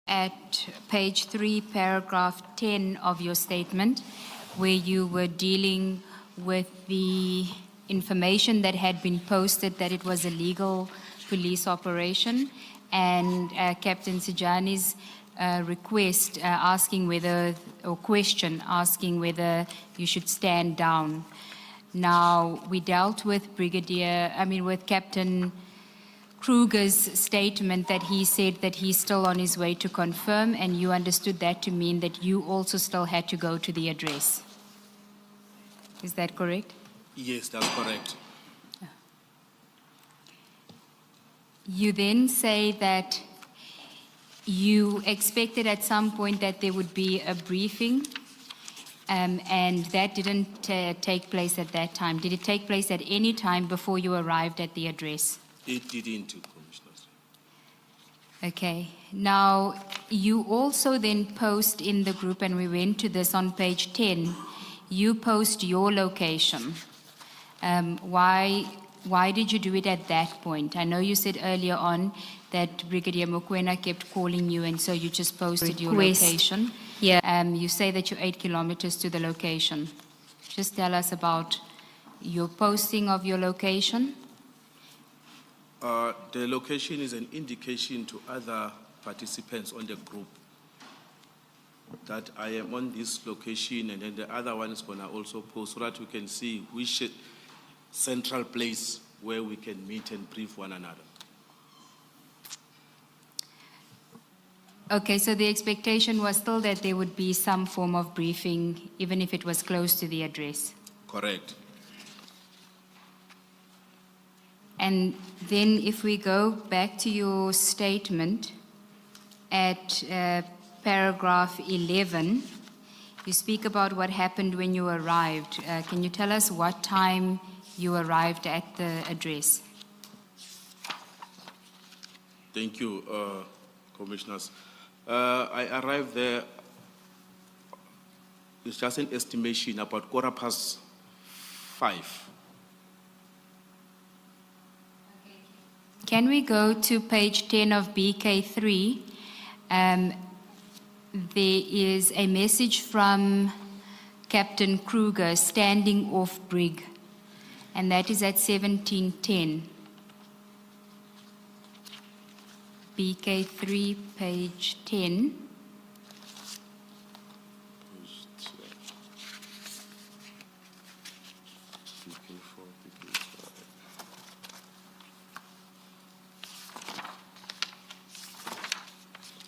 at page 3, paragraph 10 of your statement, where you were dealing with the information that had been posted that it was a legal police operation, and Captain Sejani's request asking whether, or question asking whether you should stand down. Now, we dealt with with Captain Kruger's statement that he said that he's still on his way to confirm, and you understood that to mean that you also still had to go to the address. Is that correct? Yes, that's correct. You then say that you expected at some point that there would be a briefing, and that didn't take place at that time. Did it take place at any time before you arrived at the address? It didn't, Commissioners. Okay. Now, you also then post in the group, and we went to this on page 10, you post your location. Why did you do it at that point? I know you said earlier on that Brigadier Mokoena kept calling you, and so you just posted your location. Yeah. You say that you're 8 kilometers to the location. Just tell us about your posting of your location. The location is an indication to other participants on the group that I am on this location, and then the other one is going to also post so that we can see which central place where we can meet and brief one another. Okay, so the expectation was still that there would be some form of briefing, even if it was close to the address. Correct. And then if we go back to your statement at paragraph 11, you speak about what happened when you arrived. Can you tell us what time you arrived at the address? Thank you, Commissioners. I arrived there, it's just an estimation, about 5:15. Can we go to page 10 of BK3? There is a message from Captain Kruger standing off Brig, and that is at 17:10. BK3, page 10.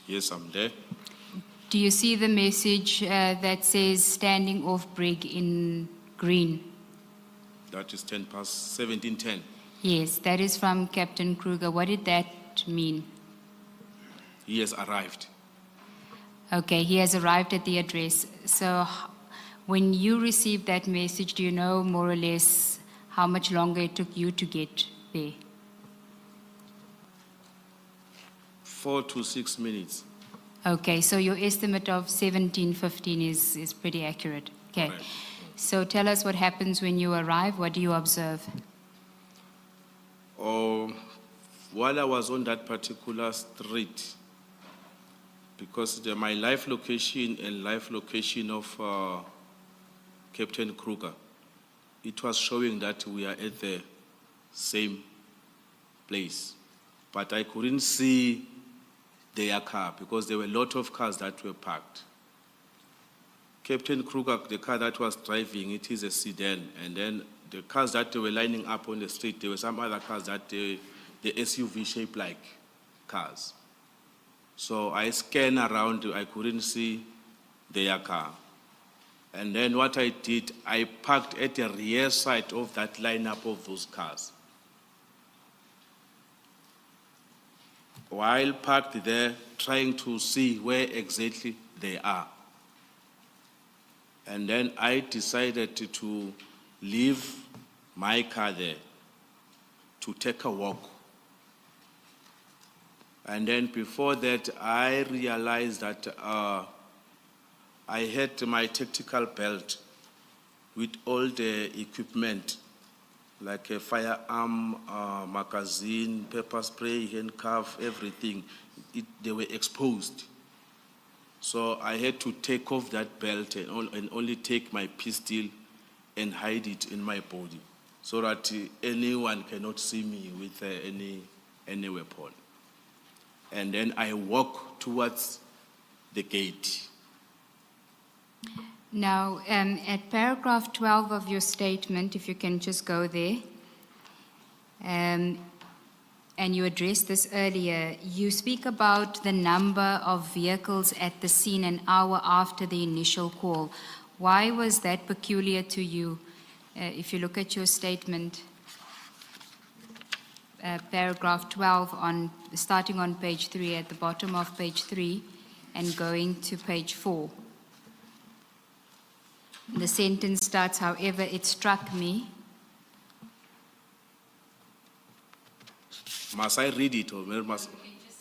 Yes, I'm there. Do you see the message that says standing off Brig in green? That is 17:10. Yes, that is from Captain Kruger. What did that mean? He has arrived. Okay, he has arrived at the address. So when you received that message, do you know more or less how much longer it took you to get there? 4 to 6 minutes. Okay, so your estimate of 17:15 is pretty accurate. Okay. Correct. So tell us what happens when you arrive. What do you observe? While I was on that particular street, because my live location and live location of Captain Kruger, it was showing that we are at the same place. But I couldn't see their car because there were a lot of cars that were parked. Captain Kruger, the car that was driving, it is a sedan, and then the cars that were lining up on the street, there were some other cars that the SUV shaped like cars. So I scanned around, I couldn't see their car. And then what I did, I parked at the rear side of that lineup of those cars. While parked there, trying to see where exactly they are. And then I decided to leave my car there to take a walk. And then before that, I realized that I had my tactical belt with all the equipment, like a firearm, magazine, pepper spray, handcuff, everything. They were exposed. So I had to take off that belt and only take my pistol and hide it in my body so that anyone cannot see me with any weapon. And then I walk towards the gate. Now, at paragraph 12 of your statement, if you can just go there, and you addressed this earlier, you speak about the number of vehicles at the scene an hour after the initial call. Why was that peculiar to you? If you look at your statement, paragraph 12, starting on page 3, at the bottom of page 3, and going to page 4. The sentence starts, however, it struck me. Must I read it or must?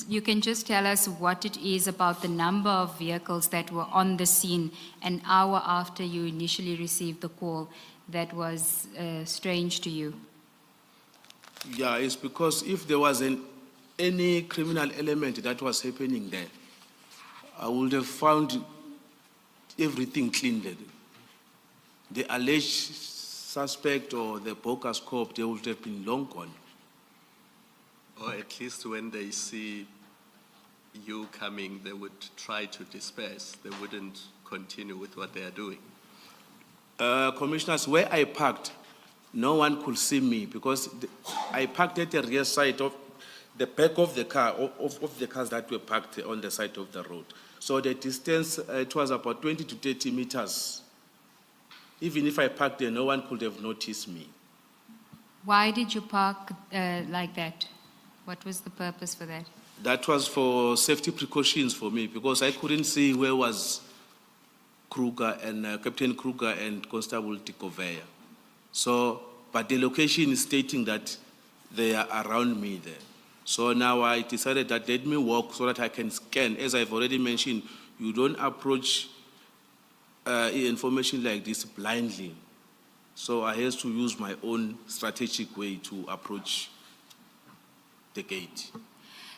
You can just tell us what it is about the number of vehicles that were on the scene an hour after you initially received the call that was strange to you. Yeah, it's because if there was any criminal element that was happening there, I would have found everything cleaned. The alleged suspect or the bogus cop, they would have been long gone. Or at least when they see you coming, they would try to disperse. They wouldn't continue with what they are doing. Commissioners, where I parked, no one could see me because I parked at the rear side of the back of the car, of the cars that were parked on the side of the road. So the distance, it was about 20 to 30 meters. Even if I parked there, no one could have noticed me. Why did you park like that? What was the purpose for that? That was for safety precautions for me because I couldn't see where was Kruger and Captain Kruger and Constable Tikoveya. So, but the location is stating that they are around me there. So now I decided that let me walk so that I can scan. As I've already mentioned, you don't approach information like this blindly. So I had to use my own strategic way to approach the gate.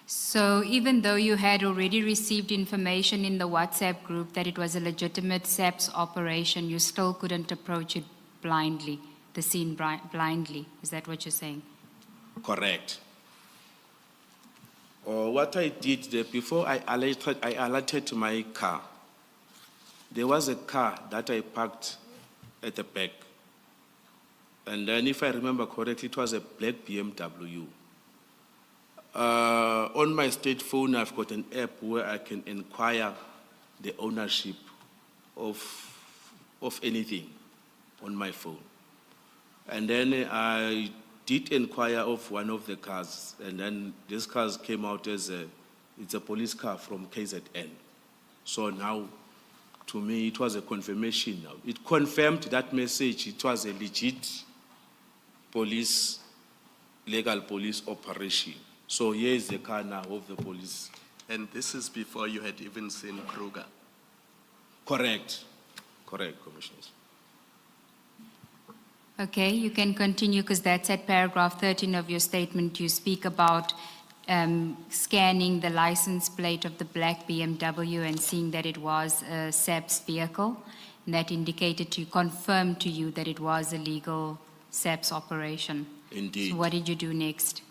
So even though you had already received information in the WhatsApp group that it was a legitimate SAPS operation, you still couldn't approach it blindly, the scene blindly. Is that what you're saying? Correct. What I did there, before I alerted my car, there was a car that I parked at the back. And then if I remember correctly, it was a black BMW. On my state phone, I've got an app where I can inquire the ownership of anything on my phone. And then I did inquire of one of the cars, and then this car came out as it's a police car from KZN. So now, to me, it was a confirmation now. It confirmed that message. It was a legit police, legal police operation. So here is the car now of the police. And this is before you had even seen Kruger. Correct. Correct, Commissioners. Okay, you can continue because that's at paragraph 13 of your statement. You speak about scanning the license plate of the black BMW and seeing that it was a SAPS vehicle. And that indicated confirmed to you that it was a legal SAPS operation. Indeed. So what did you do next?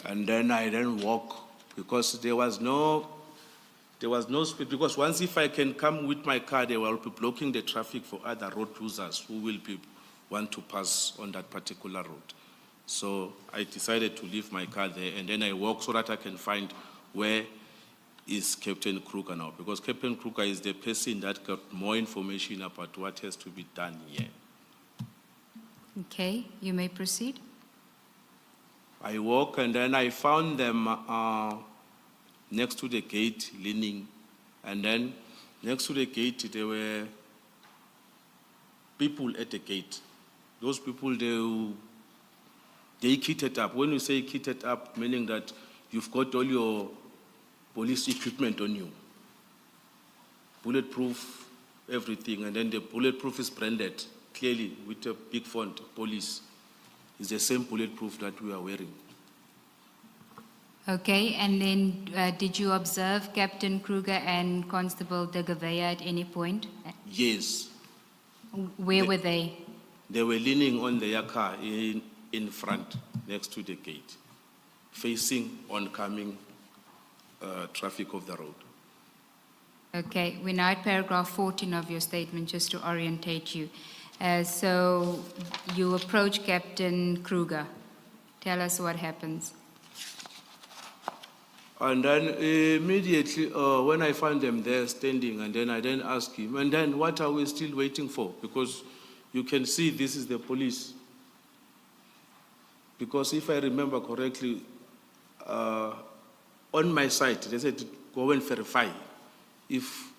And then I walk because there was no speed. Because once if I can come with my car, they will be blocking the traffic for other road users who will want to pass on that particular road. So I decided to leave my car there, and then I walk so that I can find where is Captain Kruger now, because Captain Kruger is the person that got more information about what has to be done here. Okay, you may proceed. I walk, and then I found them next to the gate, leaning. And then next to the gate, there were people at the gate. Those people, they kitted up. When you say kitted up, meaning that you've got all your police equipment on you. Bulletproof, everything. And then the bulletproof is branded clearly with a big font, police. It's the same bulletproof that we are wearing. Okay, and then did you observe Captain Kruger and Constable de Gouveia at any point? Yes, Where were they? they were leaning on their car in front, next to the gate, facing oncoming traffic of the road. Okay, we're now at paragraph 14 of your statement, just to orientate you. So you approach Captain Kruger. Tell us what happens. And then immediately, when I found them there standing, and then I then asked him, and then what are we still waiting for? Because you can see this is the police. Because if I remember correctly, on my site, they said, go and verify if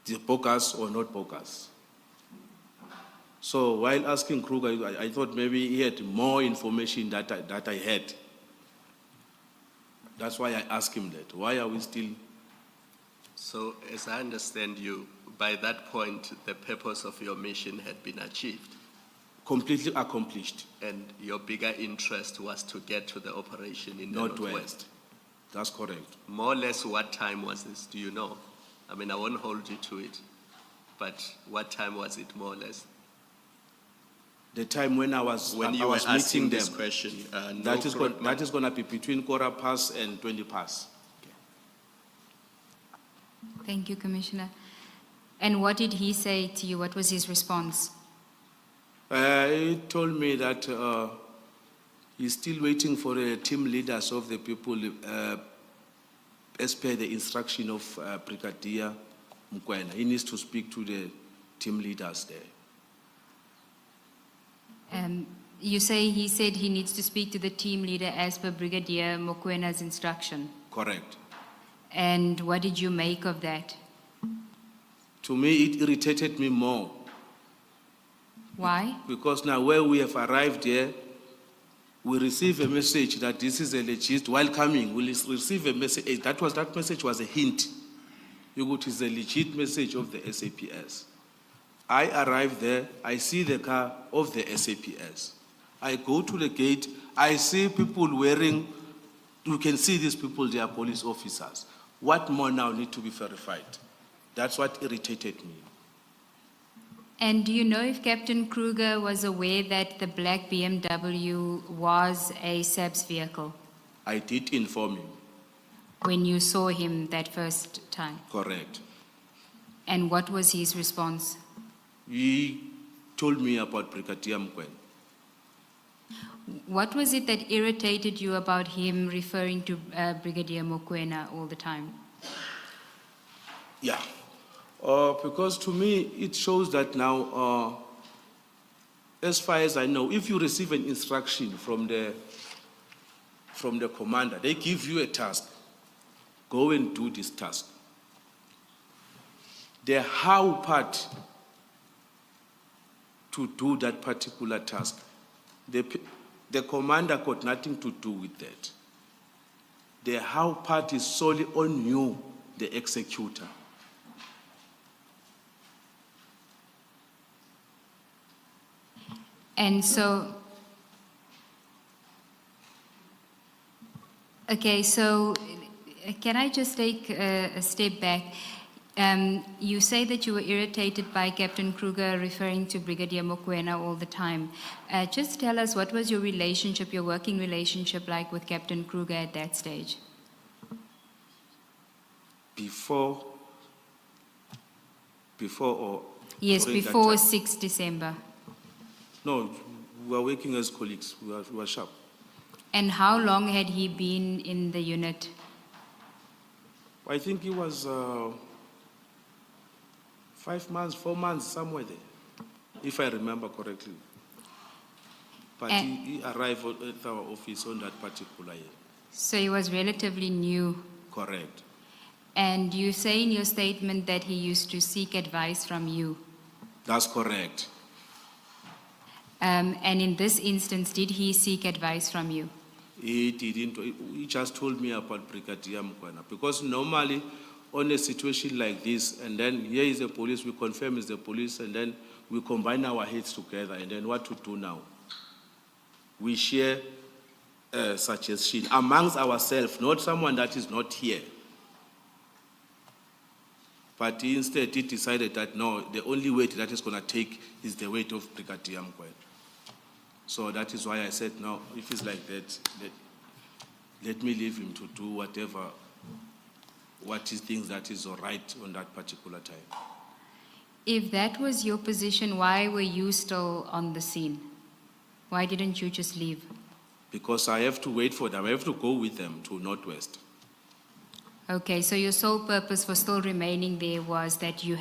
they're bogus or not bogus. So while asking Kruger, I thought maybe he had more information that I had. That's why I asked him that. Why are we still? So, as I understand you, by that point, the purpose of your mission had been achieved, Completely accomplished. and your bigger interest was to get to the operation in the Northwest. Northwest. That's correct. More or less, what time was this? Do you know? I mean, I won't hold you to it, but what time was it, more or less? The time when I was When I you were was asking meeting this them, question, that is going to be between 15:15 and 20:00. Thank you, Commissioner. And what did he say to you? What was his response? He told me that he's still waiting for the team leaders of the people as per the instruction of Brigadier Mokoena. He needs to speak to the team leaders there. You say he said he needs to speak to the team leader as per Brigadier Mokwena's instruction. Correct. And what did you make of that? To me, it irritated me more Why? because now where we have arrived here, we receive a message that this is a legit, while coming, we receive a message, that message was a hint. It is a legit message of the SAPS. I arrive there, I see the car of the SAPS. I go to the gate, I see people wearing, you can see these people, they are police officers. What more now need to be verified? That's what irritated me. And do you know if Captain Kruger was aware that the black BMW was a SAPS vehicle I did inform him, when you saw him that first time? correct. And what was his response? He told me about Brigadier Mokoena. What was it that irritated you about him referring to Brigadier Mokoena all the time? Yeah, because to me, it shows that now, as far as I know, if you receive an instruction from the commander, they give you a task, go and do this task. The how part to do that particular task, the commander got nothing to do with that. The how part is solely on you, the executor. And so, okay, so can I just take a step back? You say that you were irritated by Captain Kruger referring to Brigadier Mokoena all the time. Just tell us, what was your relationship, your working relationship like with Captain Kruger at that stage? Before or Yes, during that before time? 6 December. No, we were working as colleagues. We were sharp. And how long had he been in the unit? I think he was 5 months, 4 months, somewhere there, if I remember correctly. But he arrived at our office on that particular year. So he was relatively new. Correct. And you say in your statement that he used to seek advice from you. That's correct. And in this instance, did he seek advice from you? He didn't. He just told me about Brigadier Mokoena. Because normally, on a situation like this, and then here is the police, we confirm it's the police, and then we combine our heads together, and then what to do now? We share suggestion amongst ourselves, not someone that is not here. But instead, he decided that no, the only weight that is going to take is the weight of Brigadier Mkwena. So that is why I said, no, if it's like that, let me leave him to do whatever, what he thinks that is all right on that particular time. If that was your position, why were you still on the scene? Why didn't you just leave? Because I have to wait for them. I have to go with them to Northwest. Okay, so your sole purpose for still remaining there was that you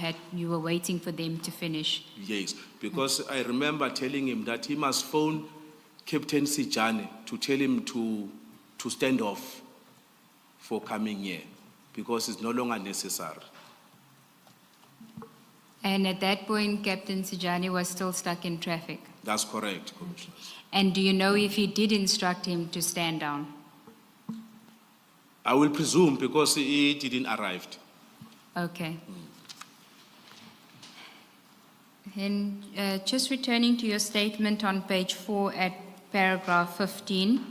were waiting for them to finish. Yes, because I remember telling him that he must phone Captain Sijane to tell him to stand off for coming here, because it's no longer necessary. And at that point, Captain Sijani was still stuck in traffic. That's correct, Commissioner. And do you know if he did instruct him to stand down? I will presume, because he didn't arrive. Okay. Then just returning to your statement on page 4 at paragraph 15.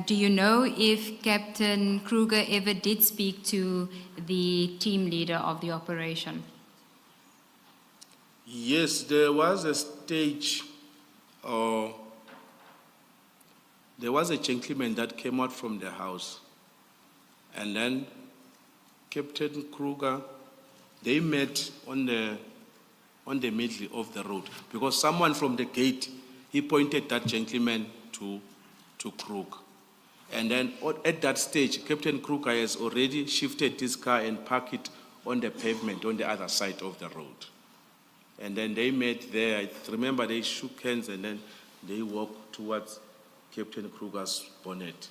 Do you know if Captain Kruger ever did speak to the team leader of the operation? Yes, there was a stage, there was a gentleman that came out from the house, and then Captain Kruger, they met on the middle of the road, because someone from the gate, he pointed that gentleman to Kruger. And then at that stage, Captain Kruger has already shifted his car and parked it on the pavement on the other side of the road. And then they met there. I remember they shook hands and then they walked towards Captain Kruger's bonnet.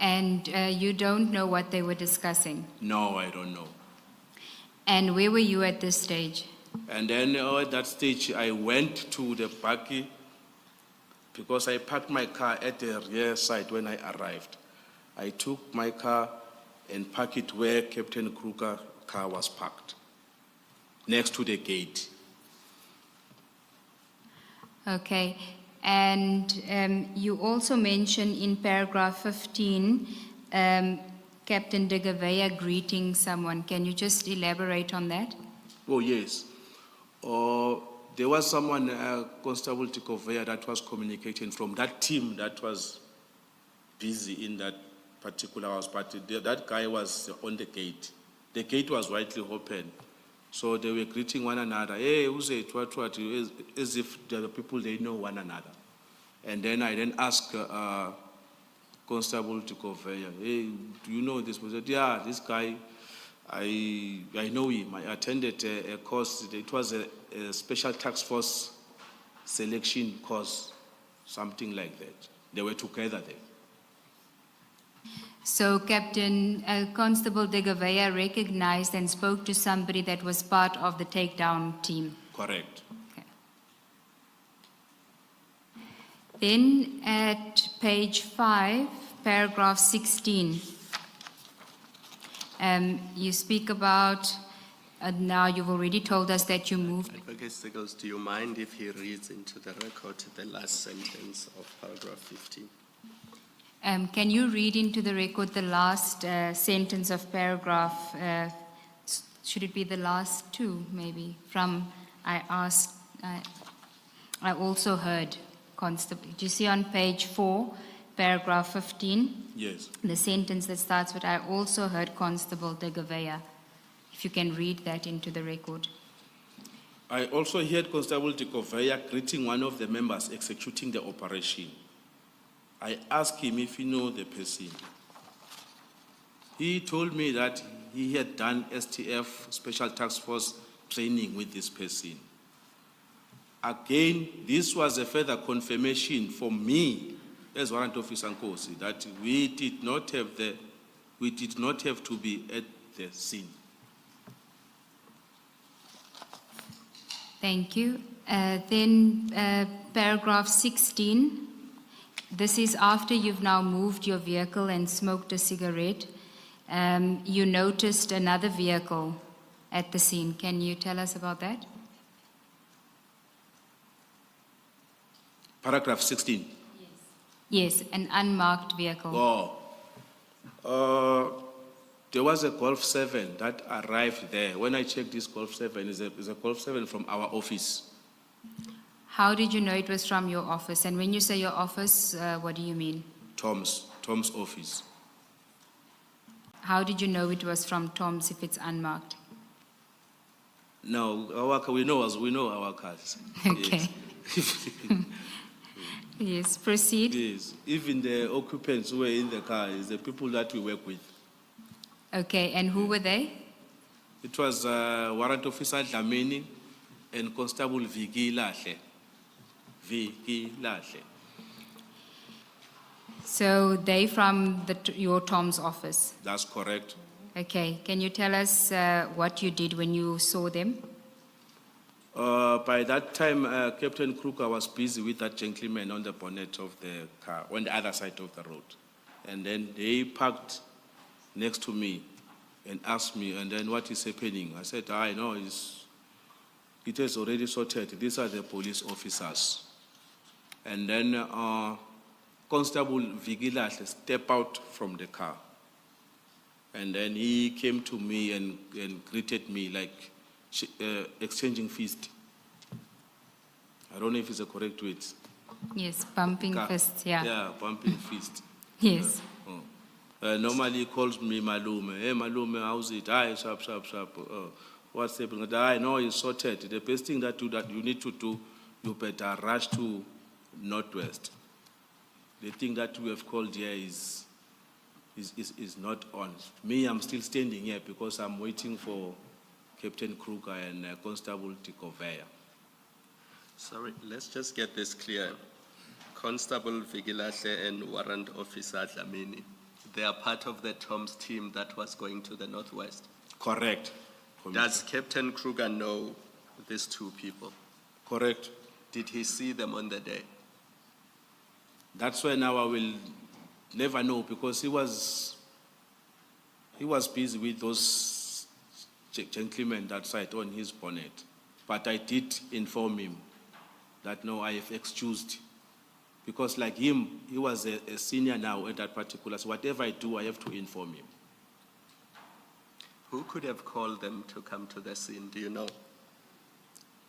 And you don't know what they were discussing? No, I don't know. And where were you at this stage? And then at that stage, I went to the buggy, because I parked my car at the rear side when I arrived. I took my car and parked it where Captain Kruger's car was parked, next to the gate. Okay. And you also mentioned in paragraph 15, Captain de Gavea greeting someone. Can you just elaborate on that? Oh, yes. There was someone, Constable Tikovea, that was communicating from that team that was busy in that particular house, but that guy was on the gate. The gate was widely open. So they were greeting one another. Hey, who's it? What? As if the people, they know one another. And then I asked Constable Tikovea, hey, do you know this person? Yeah, this guy, I know him. I attended a course. It was a special task force selection course, something like that. They were together there. So Captain Constable de Gavea recognized and spoke to somebody that was part of the takedown team. Correct. Okay. Then at page 5, paragraph 16, you speak about, now you've already told us that you moved. Advocate Stiggles, do you mind if he reads into the record the last sentence of paragraph 15? Can you read into the record the last sentence of paragraph, should it be the last two, maybe, from I asked, I also heard Constable. Do you see on page 4, paragraph 15? Yes. The sentence that starts with, I also heard Constable de Gavea. If you can read that into the record. I also heard Constable Tikovea greeting one of the members executing the operation. I asked him if he knew the person. He told me that he had done STF, Special Task Force training with this person. Again, this was a further confirmation for me as Warrant Officer Nkosi that we did not have to be at the scene. Thank you. Then paragraph 16. This is after you've now moved your vehicle and smoked a cigarette. You noticed another vehicle at the scene. Can you tell us about that? Paragraph 16. Yes, an unmarked vehicle. There was a Golf 7 that arrived there. When I checked this Golf 7, is a Golf 7 from our office. How did you know it was from your office? And when you say your office, what do you mean? Tom's office. How did you know it was from Tom's if it's unmarked? No, we know our cars. Okay. Yes. Yes, proceed. Yes. Even the occupants who were in the car is the people that we work with. Okay, and who were they? It was Warrant Officer Dlamini and Constable Viki Lahle. So they from your Tom's office. That's correct. Okay, can you tell us what you did when you saw them? By that time, Captain Kruger was busy with that gentleman on the bonnet of the car, on the other side of the road. And then they parked next to me and asked me, and then what is happening? I said, I know, it is already sorted. These are the police officers. And then Constable Vigilahle stepped out from the car. And then he came to me and greeted me like exchanging fist. I don't know if it's a correct word. Yes, bumping fists, yeah. Yeah, bumping fist. Yes. Normally he calls me Malume. Hey Malume, how's it? Aye, sharp. What's happening? I know it's sorted. The best thing that you need to do, you better rush to Northwest. The thing that we have called here is not on. Me, I'm still standing here because I'm waiting for Captain Kruger and Constable Tikovea. Sorry, let's just get this clear. Constable Vigilahle and Warrant Officer Dlamini, they are part of the Tom's team that was going to the Northwest. Correct. Does Captain Kruger know these two people? Correct. Did he see them on the day? That's why now I will never know because he was busy with those gentlemen that sat on his bonnet. But I did inform him that no, I have excused. Because like him, he was a senior now at that particular, so whatever I do, I have to inform him. Who could have called them to come to the scene, do you know?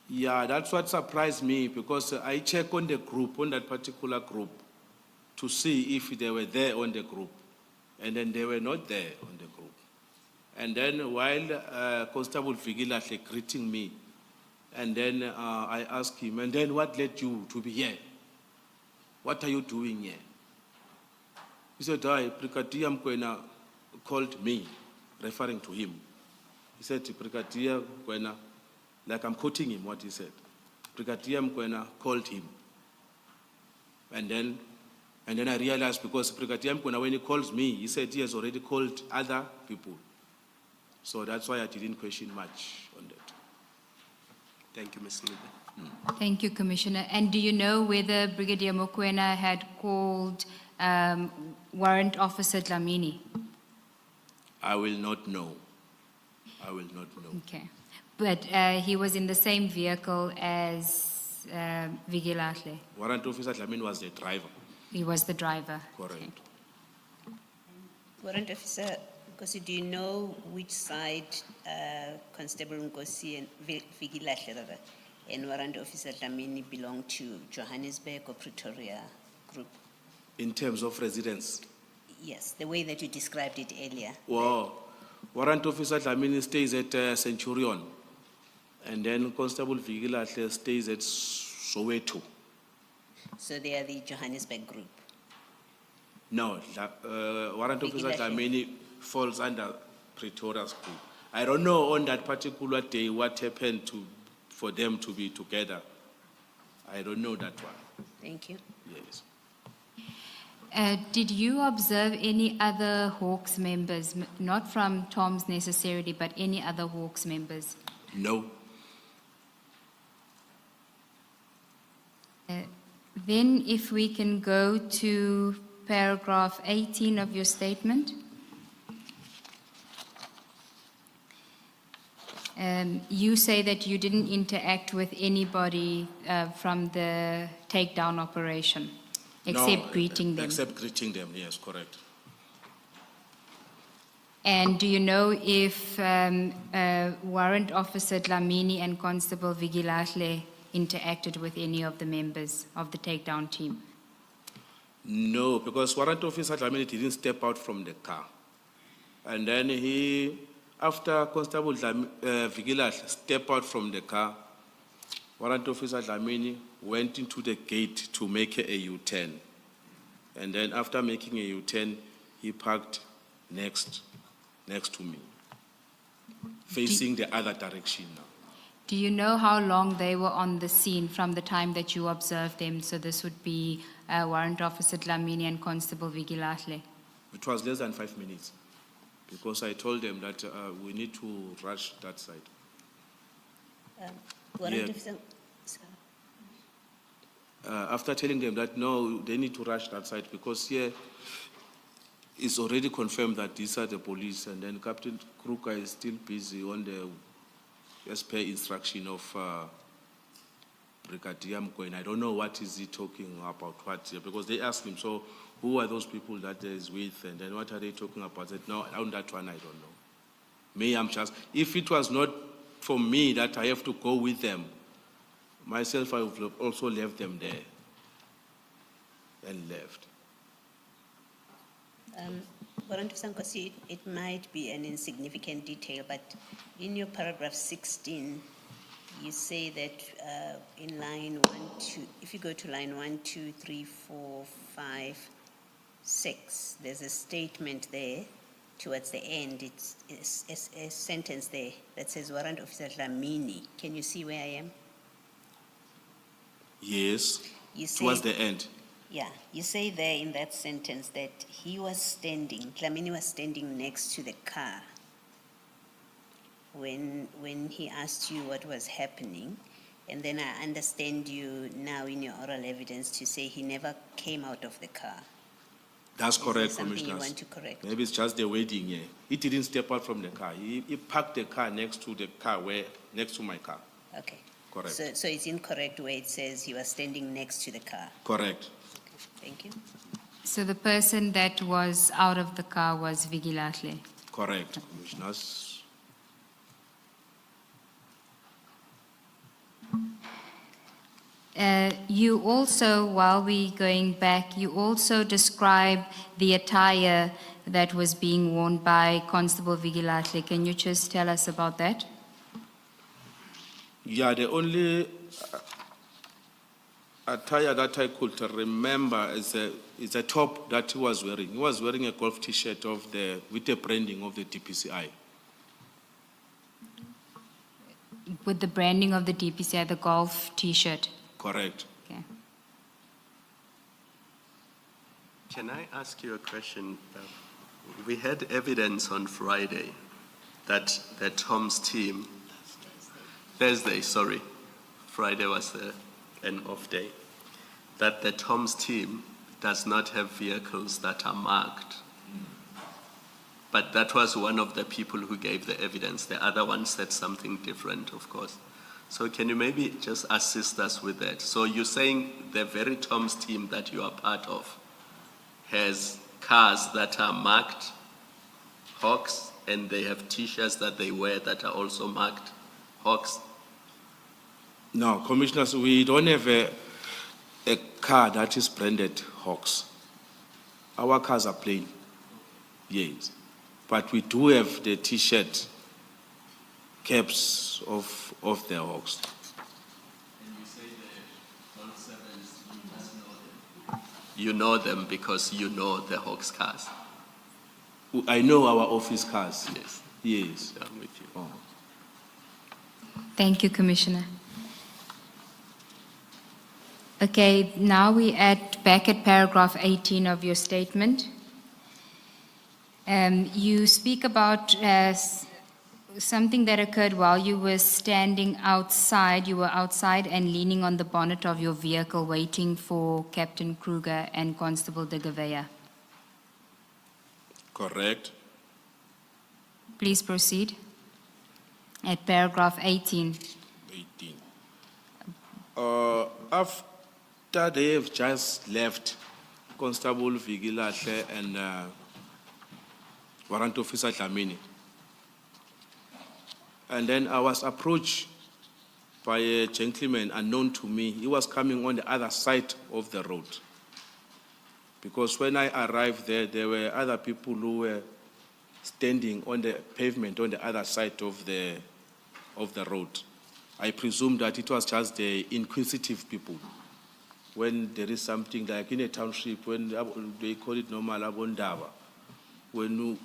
Yeah, that's what surprised me because I checked on the group, on that particular group, to see if they were there on the group. And then they were not there on the group. And then while Constable Vigilahle greeting me, and then I asked him, and then what led you to be here? What are you doing here? He said, Brigadier Mkwena called me, referring to him. He said, Brigadier Mkwena, like I'm quoting him what he said. Brigadier Mkwena called him. And then I realized because Brigadier Mkwena, when he calls me, he said he has already called other people. So that's why I didn't question much on that. Thank you, Ms. Nube. Thank you, Commissioner. And do you know whether Brigadier Mokoena had called Warrant Officer Dlamini? I will not know. Okay. But he was in the same vehicle as Vigilahle? Warrant Officer Dlamini was the driver. He was the driver? Correct. Okay. Warrant Officer Nkosi, do you know which side Constable Nkosi and Vigilahle and Warrant Officer Dlamini belong to, Johannesburg or Pretoria group? In terms of residence? Yes, the way that you described it earlier. Well, Warrant Officer Dlamini stays at Centurion. And then Constable Vigilahle stays at Soweto. So they are the Johannesburg group. No, Warrant Officer Vigilahle. Dlamini falls under Pretoria's group. I don't know on that particular day what happened for them to be together. I don't know that one. Thank you. Yes. Did you observe any other Hawks members, not from Tom's necessarily, but any other Hawks members? No. Then if we can go to paragraph 18 of your statement. You say that you didn't interact with anybody from the takedown operation, No, except greeting them? Except greeting them, yes, correct. And do you know if Warrant Officer Dlamini and Constable Vigilahle interacted with any of the members of the takedown team? No, because Warrant Officer Dlamini didn't step out from the car. And then after Constable Vigilahle stepped out from the car, Warrant Officer Dlamini went into the gate to make a U-turn. And then after making a U-turn, he parked next to me, facing the other direction now. Do you know how long they were on the scene from the time that you observed them? So this would be Warrant Officer Dlamini and Constable Vigilahle. It was less than 5 minutes, because I told them that we need to rush that side. Warrant Yeah. Officer, sorry. After telling them that, no, they need to rush that side, because here it's already confirmed that these are the police, and then Captain Kruger is still busy on the, as per instruction of Brigadier Mkosi. I don't know what is he talking about, because they asked him, so who are those people that is with, and then what are they talking about? I said, no, on that one, I don't know. Me, I'm just, if it was not for me that I have to go with them, myself, I would have also left them there and left. Warrant Officer Nkosi, it might be an insignificant detail, but in your paragraph 16, you say that in line 1, 2, if you go to line 1, 2, 3, 4, 5, 6, there's a statement there towards the end. It's a sentence there that says Warrant Officer Dlamini. Can you see where I am? Yes, You say, towards the end. yeah, you say there in that sentence that he was standing, Dlamini was standing next to the car when he asked you what was happening, and then I understand you now in your oral evidence to say he never came out of the car. That's Is there correct, something you Commissioner. want to correct? Maybe it's just the waiting here. He didn't step out from the car. He parked the car next to the car, next to my car. Okay. Correct. So it's incorrect where it says he was standing next to the car. Correct. Thank you. So the person that was out of the car was Vigilahle. Correct, Commissioners. You also, while we going back, you also describe the attire that was being worn by Constable Vigilahle. Can you just tell us about that? Yeah, the only attire that I could remember is a top that he was wearing. He was wearing a golf T-shirt with the branding of the DPCI. With the branding of the DPCI, the golf T-shirt. Correct. Okay. Can I ask you a question? We had evidence on Friday that the Tom's team, Thursday, sorry, Friday was an off day, that the Tom's team does not have vehicles that are marked. But that was one of the people who gave the evidence. The other one said something different, of course. So can you maybe just assist us with that? So you're saying the very Tom's team that you are part of has cars that are marked Hawks, and they have T-shirts that they wear that are also marked Hawks? No, Commissioners, we don't have a car that is branded Hawks. Our cars are plain, yes. But we do have the T-shirt caps of the Hawks. And you say the 1sevens, you must know them. You know them because you know the Hawks cars. I know our office cars. Yes, Yes. I'm with you. Oh. Thank you, Commissioner. Okay, now we back at paragraph 18 of your statement. You speak about something that occurred while you were standing outside. You were outside and leaning on the bonnet of your vehicle waiting for Captain Kruger and Constable de Gouveia. Correct. Please proceed. At paragraph 18. 18. After after they have just left, Constable Vigilahle and Warrant Officer Dlamini. And then I was approached by a gentleman unknown to me. He was coming on the other side of the road. Because when I arrived there were other people who were standing on the pavement on the other side of the road. I presume that it was just the inquisitive people. When there is something like in a township, when they call it normal abondaba, when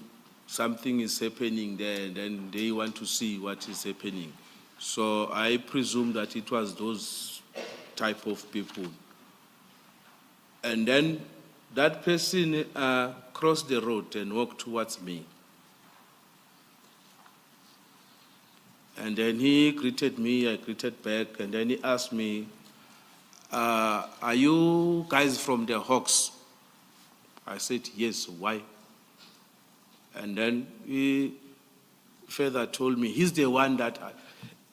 something is happening there, then they want to see what is happening. So I presume that it was those type of people. And then that person crossed the road and walked towards me. And then he greeted me, I greeted back, and then he asked me, are you guys from the Hawks? I said, yes, why? And then he further told me, he's the one that,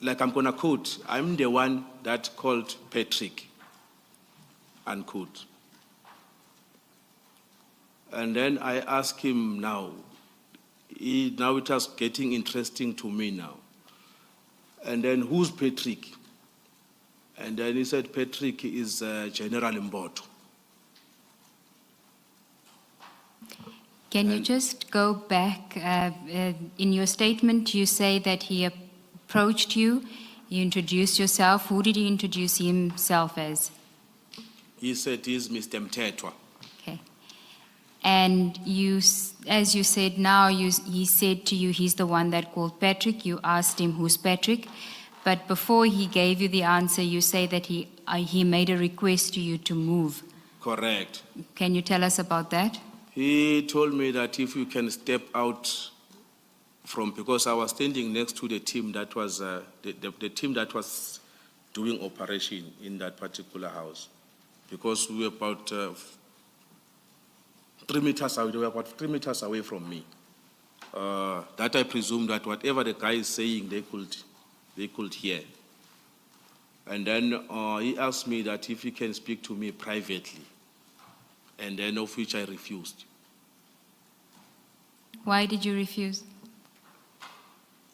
like I'm gonna quote, I'm the one that called Patrick, unquote. And then I asked him now it was getting interesting to me now. And then who's Patrick? And then he said, Patrick is General Mboto. Can you just go back? In your statement, you say that he approached you, you introduced yourself. Who did he introduce himself as? He said he's Mr. Mtetwa. Okay. And you, as you said now, he said to you, he's the one that called Patrick. You asked him, who's Patrick? But before he gave you the answer, you say that he made a request to you to move. Correct. Can you tell us about that? He told me that if you can step out from, because I was standing next to the team that was, the team that was doing operation in that particular house. Because we were about 3 meters away, they were about 3 meters away from me. That I presume that whatever the guy is saying, they could hear. And then he asked me that if he can speak to me privately, and then of which I refused. Why did you refuse?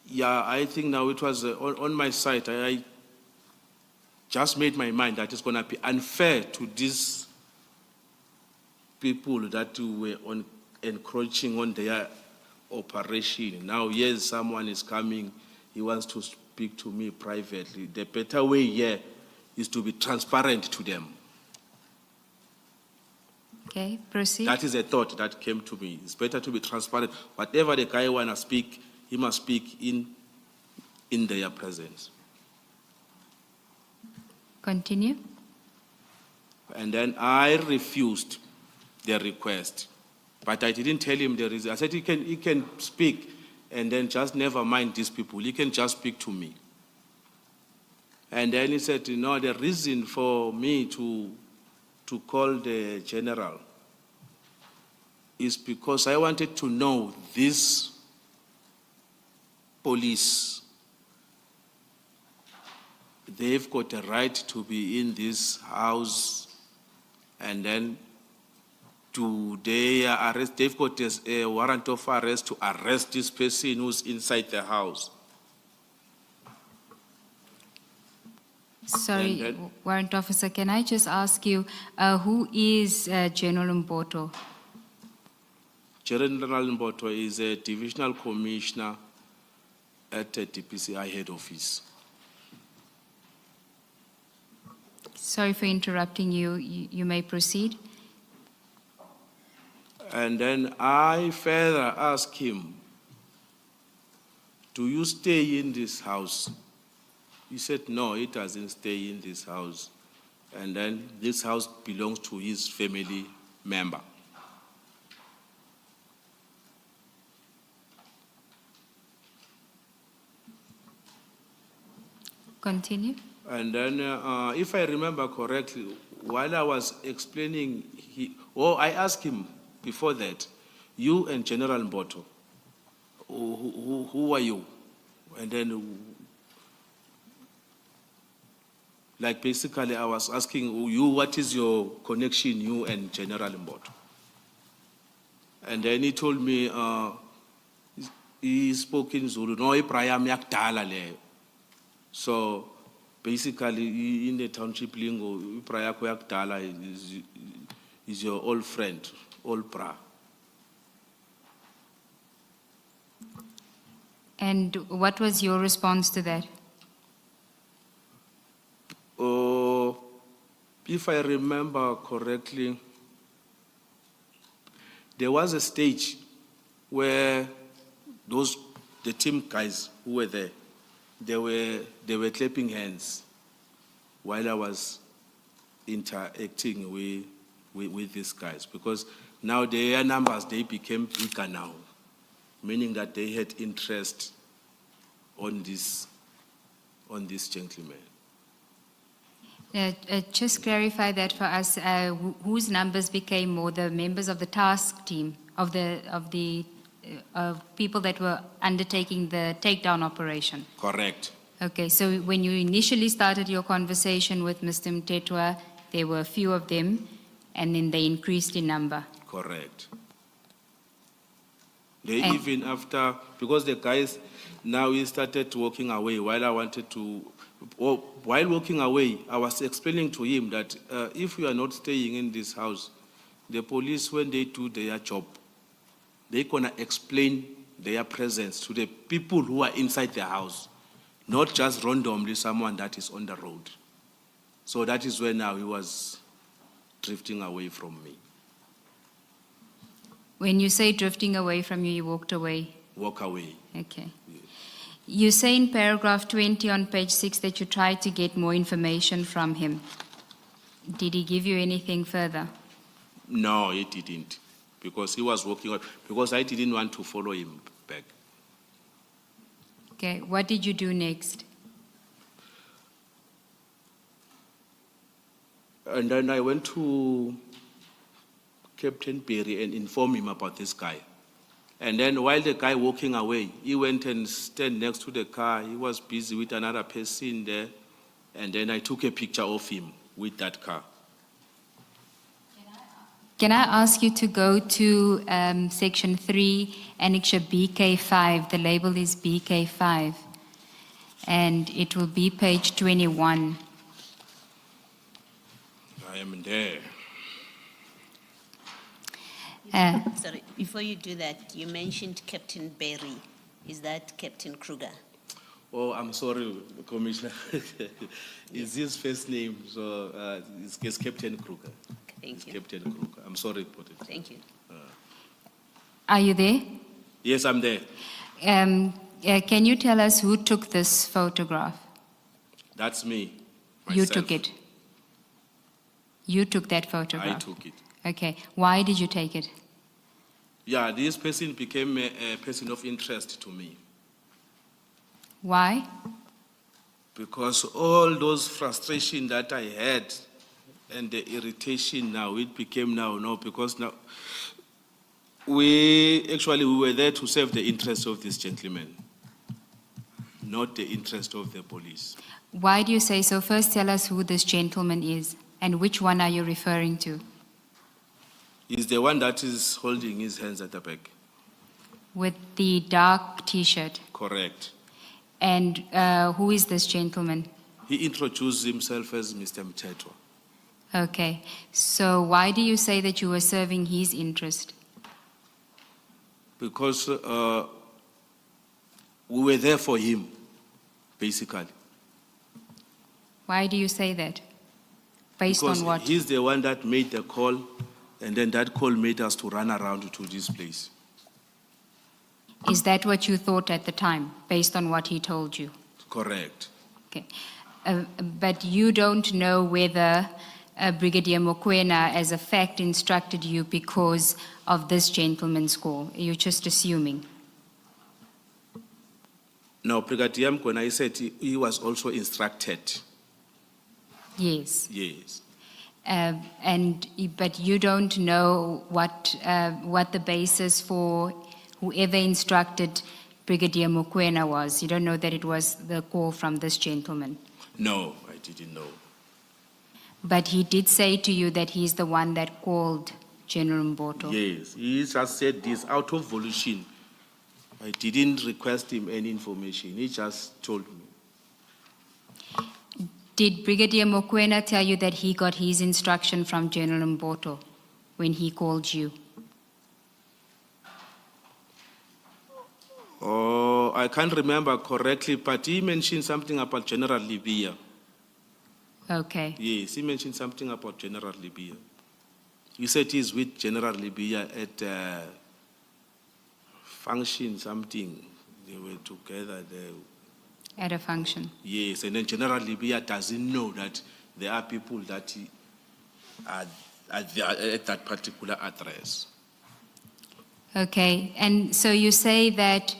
Yeah, I think now it was on my side. I just made my mind that it's going to be unfair to these people that were encroaching on their operation. Now, yes, someone is coming, he wants to speak to me privately. The better way here is to be transparent to them. Okay, proceed. That is a thought that came to me. It's better to be transparent. Whatever the guy want to speak, he must speak in their presence. Continue. And then I refused the request. But I didn't tell him the reason. I said, he can speak, and then just never mind these people. He can just speak to me. And then he said, no, the reason for me to call the general is because I wanted to know this police, they've got a right to be in this house, and then they arrest, they've got a warrant of arrest to arrest this person who's inside the house. Sorry, Warrant Officer, can I just ask you, who is General Mboto? General Mboto is a divisional commissioner at the DPCI head office. Sorry for interrupting you. You may proceed. And then I further asked him, do you stay in this house? He said, no, he doesn't stay in this house. And then this house belongs to his family member. Continue. And then, if I remember correctly, while I was explaining, I asked him before that, you and General Mboto, who are you? And then Like basically I was asking you, what is your connection, you and General Mboto? And then he told me, he spoke in Zulu, no, iprayam yakdala leyo. So basically in the township lingo, iprayam yakdala is your old friend, old bra. And what was your response to that? Oh, if I remember correctly, there was a stage where the team guys who were there, they were clapping hands while I was interacting with these guys, because now their numbers, they became bigger now, meaning that they had interest on this gentleman. Just clarify that for us. Whose numbers became more? The members of the task team, of the people that were undertaking the takedown operation. Correct. Okay, so when you initially started your conversation with Mr. Mtetwa, there were a few of them, and then they increased in number. Correct. They And- even after, because the guys, now he started walking away while I wanted to, while walking away, I was explaining to him that if you are not staying in this house, the police, when they do their job, they're gonna explain their presence to the people who are inside the house, not just randomly someone that is on the road. So that is when now he was drifting away from me. When you say drifting away from you, you walked away. Walk away. Okay. You say in paragraph 20 on page 6 that you tried to get more information from him. Did he give you anything further? No, he didn't, because he was walking away, because I didn't want to follow him back. Okay, what did you do next? And then I went to Captain Perry and informed him about this guy. And then while the guy walking away, he went and stand next to the car. He was busy with another person there. And then I took a picture of him with that car. Can I ask you to go to section 3, annexure BK5? The label is BK5. And it will be page 21. I am there. Sorry, before you do that, you mentioned Captain Berry. Is that Captain Kruger? Oh, I'm sorry, Commissioner. It's his first name, so it's Captain Kruger. Thank It's you. Captain Kruger. I'm sorry about it. Thank you. Are you there? Yes, I'm there. Can you tell us who took this photograph? That's me. You myself. took it. You took that photograph. I took it. Okay. Why did you take it? Yeah, this person became a person of interest to me, Why? because all those frustration that I had and the irritation now, it became now, because now we were there to serve the interest of this gentleman, not the interest of the police. Why do you say so? First, tell us who this gentleman is and which one are you referring to? He's the one that is holding his hands at the back. With the dark T-shirt. Correct. And who is this gentleman? He introduced himself as Mr. Mtetwa. Okay. So why do you say that you were serving his interest? Because we were there for him, basically. Why do you say that? Based Because on what? he's the one that made the call, and then that call made us to run around to this place. Is that what you thought at the time, based on what he told you? Correct. Okay. But you don't know whether Brigadier Mokoena, as a fact, instructed you because of this gentleman's call. You're just assuming. Now, Brigadier Mkwena, I said he was also instructed. Yes. Yes. But you don't know what the basis for whoever instructed Brigadier Mokoena was. You don't know that it was the call from this gentleman. No, I didn't know. But he did say to you that he's the one that called General Mboto. Yes, he just said this out of volition. I didn't request him any information. He just told me. Did Brigadier Mokoena tell you that he got his instruction from General Mboto when he called you? Oh, I can't remember correctly, but he mentioned something about General Libya. Okay. Yes, he mentioned something about General Libya. He said he's with General Libya at function something. They were together there. At a function. Yes, and then General Libya doesn't know that there are people that are at that particular address. Okay, and so you say that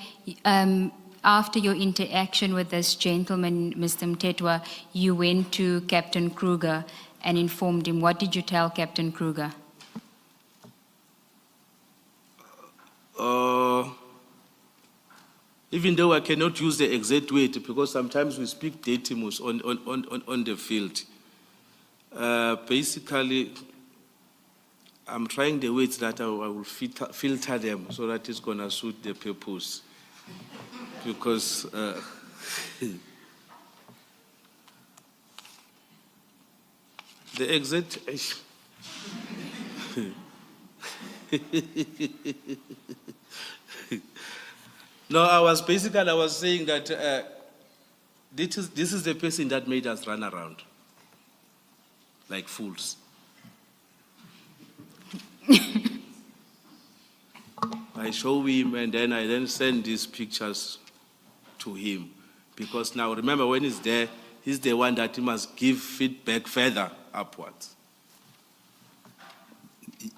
after your interaction with this gentleman, Mr. Mtetwa, you went to Captain Kruger and informed him. What did you tell Captain Kruger? Even though I cannot use the exact word because sometimes we speak datimus on the field. Basically, I'm trying the words that I will filter them so that it's going to suit the purpose. Because the exact... No, I was saying that this is the person that made us run around like fools. I show him and then I send these pictures to him. Because now remember when he's there, he's the one that he must give feedback further upwards.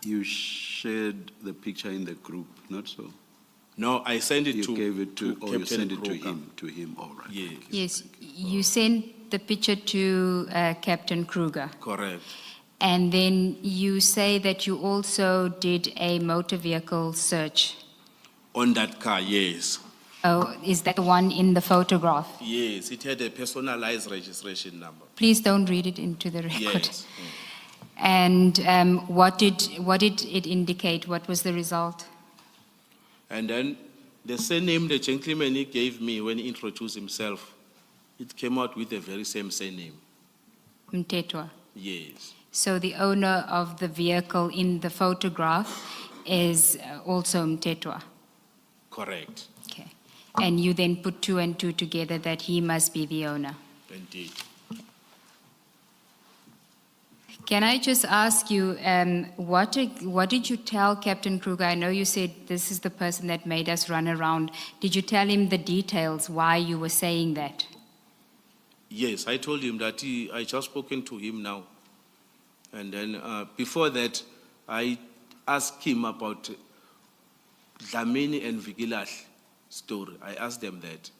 You shared the picture in the group, not so? No, I sent it You to gave it to, or you Captain sent it to Kruger. him, all right. Yes. Okay. Yes, you sent the picture to Captain Kruger. Correct. And then you say that you also did a motor vehicle search. On that car, yes. Oh, is that the one in the photograph? Yes, it had a personalized registration number. Please don't read it into the record. Yes. And what did it indicate? What was the result? And then the surname the gentleman he gave me when he introduced himself, it came out with the very same surname. Mtetwa. Yes. So the owner of the vehicle in the photograph is also Mtetwa. Correct. Okay. And you then put two and two together that he must be the owner. Indeed. Can I just ask you, what did you tell Captain Kruger? I know you said this is the person that made us run around. Did you tell him the details why you were saying that? Yes, I told him that I just spoken to him now. And then before that, I asked him about Dlamini and Vigilash story. I asked them that.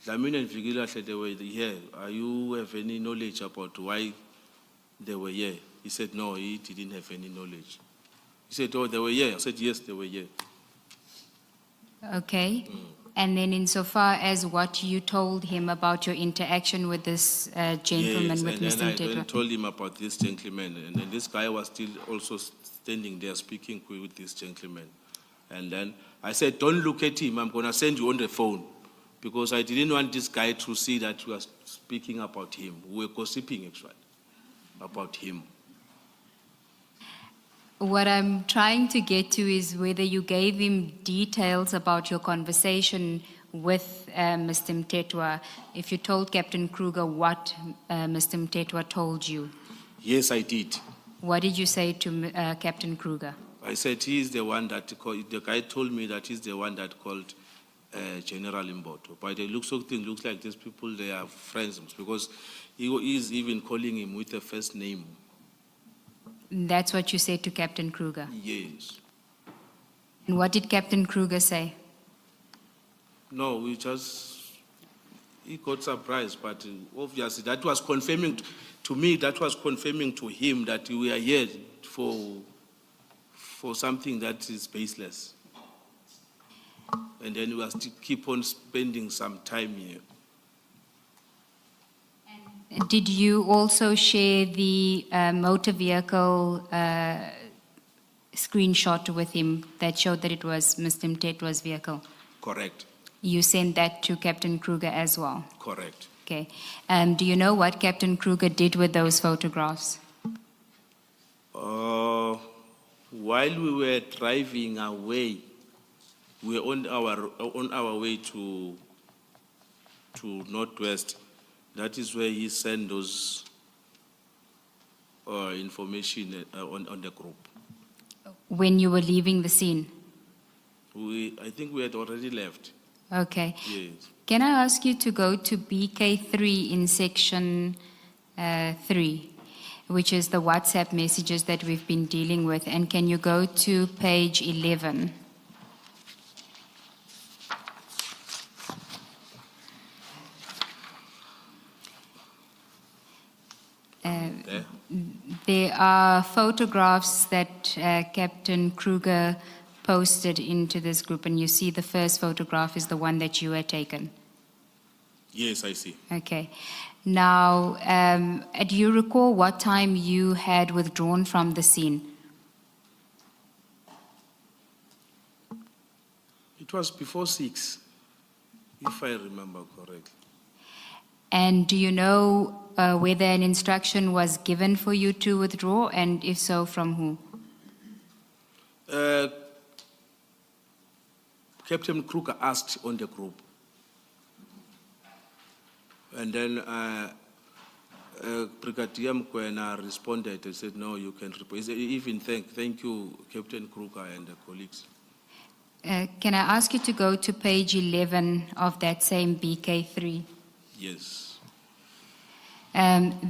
Dlamini and Vigilash, they were here. You have any knowledge about why they were here? He said, no, he didn't have any knowledge. He said, oh, they were here. I said, yes, they were here. Okay. And then insofar as what you told him about your interaction with this gentleman, Yes, with and Mr. then I then Mtetwa. told him about this gentleman. And then this guy was still also standing there speaking with this gentleman. And then I said, don't look at him. I'm going to send you on the phone. Because I didn't want this guy to see that we were speaking about him. We were gossiping, actually, about him. What I'm trying to get to is whether you gave him details about your conversation with Mr. Mtetwa, if you told Captain Kruger what Mr. Mtetwa told you. Yes, I did. What did you say to Captain Kruger? I said he is the one that called, the guy told me that he's the one that called General Mboto. By the looks of things, looks like these people, they are friends because he is even calling him with the first name. That's what you said to Captain Kruger. Yes. And what did Captain Kruger say? No, he got surprised, but obviously that was confirming to me, that was confirming to him that we are here for something that is baseless. And then we have to keep on spending some time here. Did you also share the motor vehicle screenshot with him that showed that it was Mr. Mtetwa's vehicle? Correct, You sent that to Captain Kruger as well? correct. Okay. Do you know what Captain Kruger did with those photographs? While we were driving away, we were on our way to Northwest. That is where he sent those information on the group. When you were leaving the scene? I think we had already left. Okay. Yes. Can I ask you to go to BK3 in section 3, which is the WhatsApp messages that we've been dealing with, and can you go to page 11? There. There are photographs that Captain Kruger posted into this group, and you see the first photograph is the one that you had taken. Yes, I see. Okay. Now, do you recall what time you had withdrawn from the scene? It was before 6, if I remember correctly. And do you know whether an instruction was given for you to withdraw, and if so, from who? Captain Kruger asked on the group. And then Brigadier Mkwena responded and said, no, you can report. He said, even thank you, Captain Kruger and the colleagues. Can I ask you to go to page 11 of that same BK3? Yes.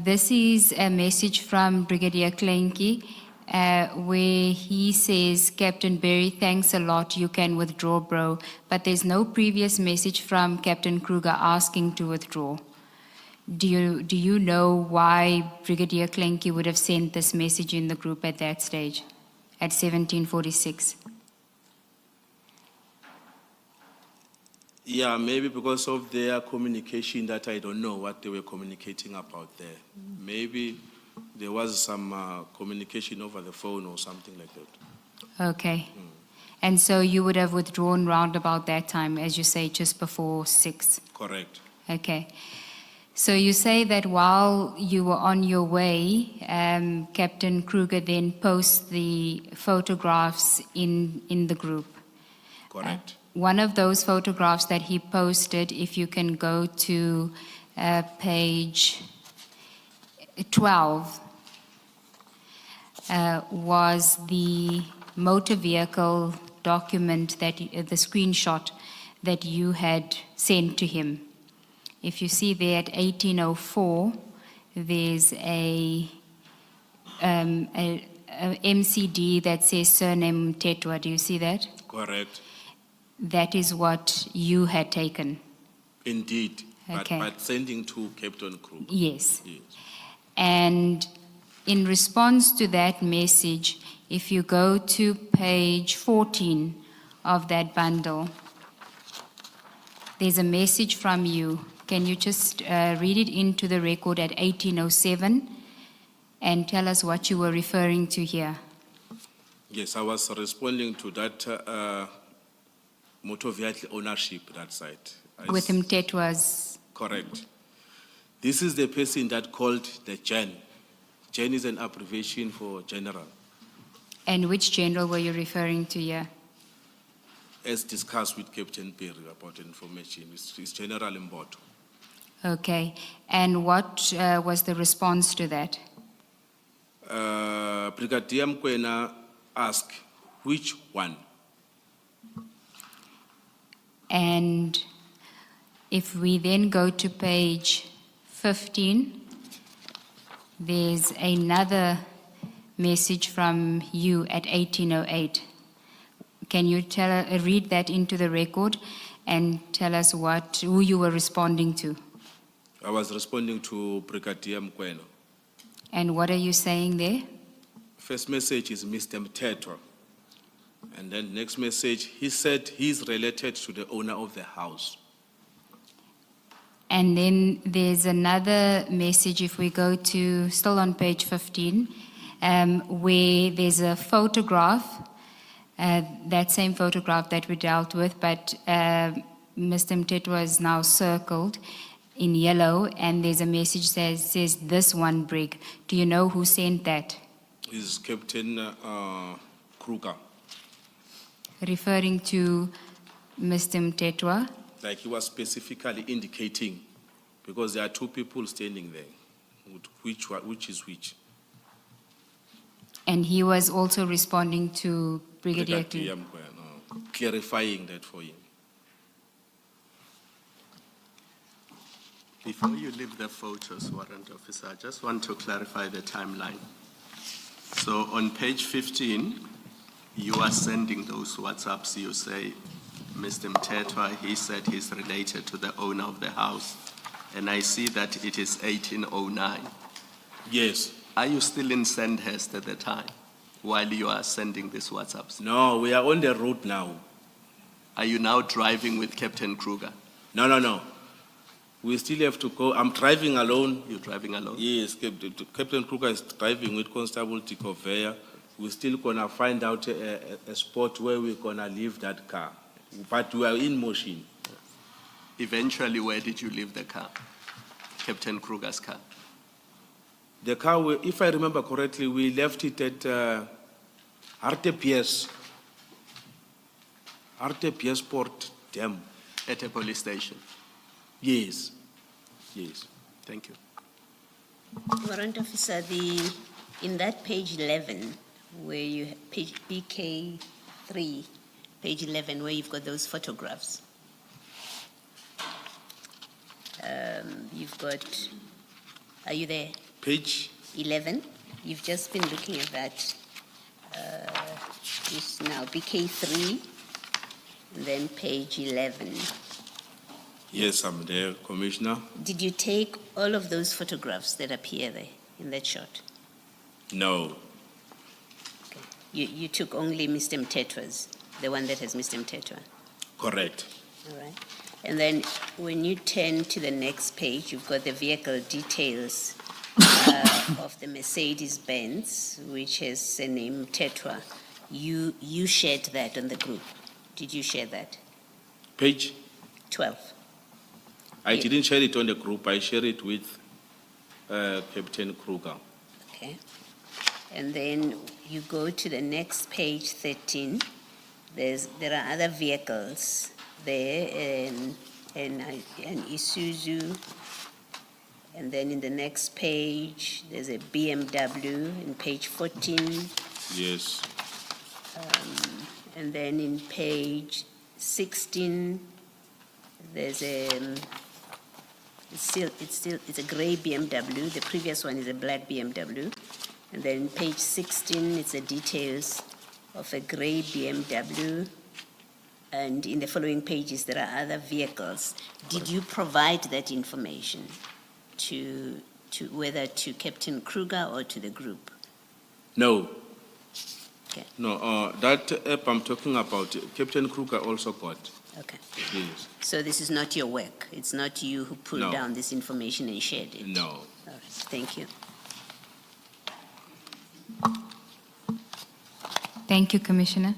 This is a message from Brigadier Kleintjie, where he says, Captain Berry, thanks a lot, you can withdraw, bro. But there's no previous message from Captain Kruger asking to withdraw. Do you know why Brigadier Kleintjie would have sent this message in the group at that stage, at 1746? Yeah, maybe because of their communication that I don't know what they were communicating about there. Maybe there was some communication over the phone or something like that. Okay. And so you would have withdrawn round about that time, as you say, just before 6? Correct. Okay. So you say that while you were on your way, Captain Kruger then posts the photographs in the group. Correct. One of those photographs that he posted, if you can go to page 12, was the motor vehicle document, that the screenshot that you had sent to him. If you see there at 1804, there's a MCD that says surname Mtetwa. Do you see that? Correct. That is what you had taken. Indeed. Okay. But sending to Captain Kruger. Yes. Yes. And in response to that message, if you go to page 14 of that bundle, there's a message from you. Can you just read it into the record at 1807 and tell us what you were referring to here? Yes, I was responding to that motor vehicle ownership, that site. With Mtetwa's. Correct. This is the person that called the Gen. Gen is an abbreviation for general. And which general were you referring to here? As discussed with Captain Perry about information, it's General Mboto. Okay. And what was the response to that? Brigadier Mkwena asked, which one? And if we then go to page 15, there's another message from you at 1808. Can you read that into the record and tell us who you were responding to? I was responding to Brigadier Mkwena. And what are you saying there? First message is Mr. Mtetwa. And then next message, he said he's related to the owner of the house. And then there's another message, if we go to, still on page 15, where there's a photograph, that same photograph that we dealt with, but Mr. Mtetwa is now circled in yellow, and there's a message that says, "This one, Brig." Do you know who sent that? Is Captain Kruger. Referring to Mr. Mtetwa. Like he was specifically indicating, because there are two people standing there, which is which. And he was also responding to Brigadier Brigadier Mkwena, clarifying that for him. Before you leave the photos, Warrant Officer, I just want to clarify the timeline. So on page 15, you are sending those WhatsApps. You say, Mr. Mtetwa, he said he's related to the owner of the house. And I see that it is 1809. Yes. Are you still in Sandhurst at the time while you are sending these WhatsApps? No, we are on the road now. Are you now driving with Captain Kruger? No. We still have to go. I'm driving alone. You're driving alone? Yes, Captain Kruger is driving with Constable Tikovea. We're still gonna find out a spot where we're gonna leave that car. But we are in motion. Eventually, where did you leave the car? Captain Kruger's car? The car, if I remember correctly, we left it at RTPS Port Dam. At a police station? Yes. Thank you. Warrant Officer, in that page 11, where you, page BK3, page 11, where you've got those photographs. You've got, are you there? Page? 11. You've just been looking at that just now, BK3, and then page 11. Yes, I'm there, Commissioner. Did you take all of those photographs that appear there in that shot? No. Okay. You took only Mr. Mtetwa's, the one that has Mr. Mtetwa. Correct. All right. And then when you turn to the next page, you've got the vehicle details of the Mercedes-Benz, which has the name Mtetwa. You shared that on the group. Did you share that? Page? 12. I didn't share it on the group. I share it with Captain Kruger. Okay. And then you go to the next page, 13. There are other vehicles there, and Isuzu. And then in the next page, there's a BMW in page 14. Yes. And then in page 16, there's it's a gray BMW. The previous one is a black BMW. And then page 16, it's the details of a gray BMW. And in the following pages, there are other vehicles. Did you provide that information to whether to Captain Kruger or to the group? No. Okay. No, that app I'm talking about, Captain Kruger also got. Okay. Yes. So this is not your work? It's not you who pulled No. down this information and shared it? No. All right. Thank you. Thank you, Commissioner.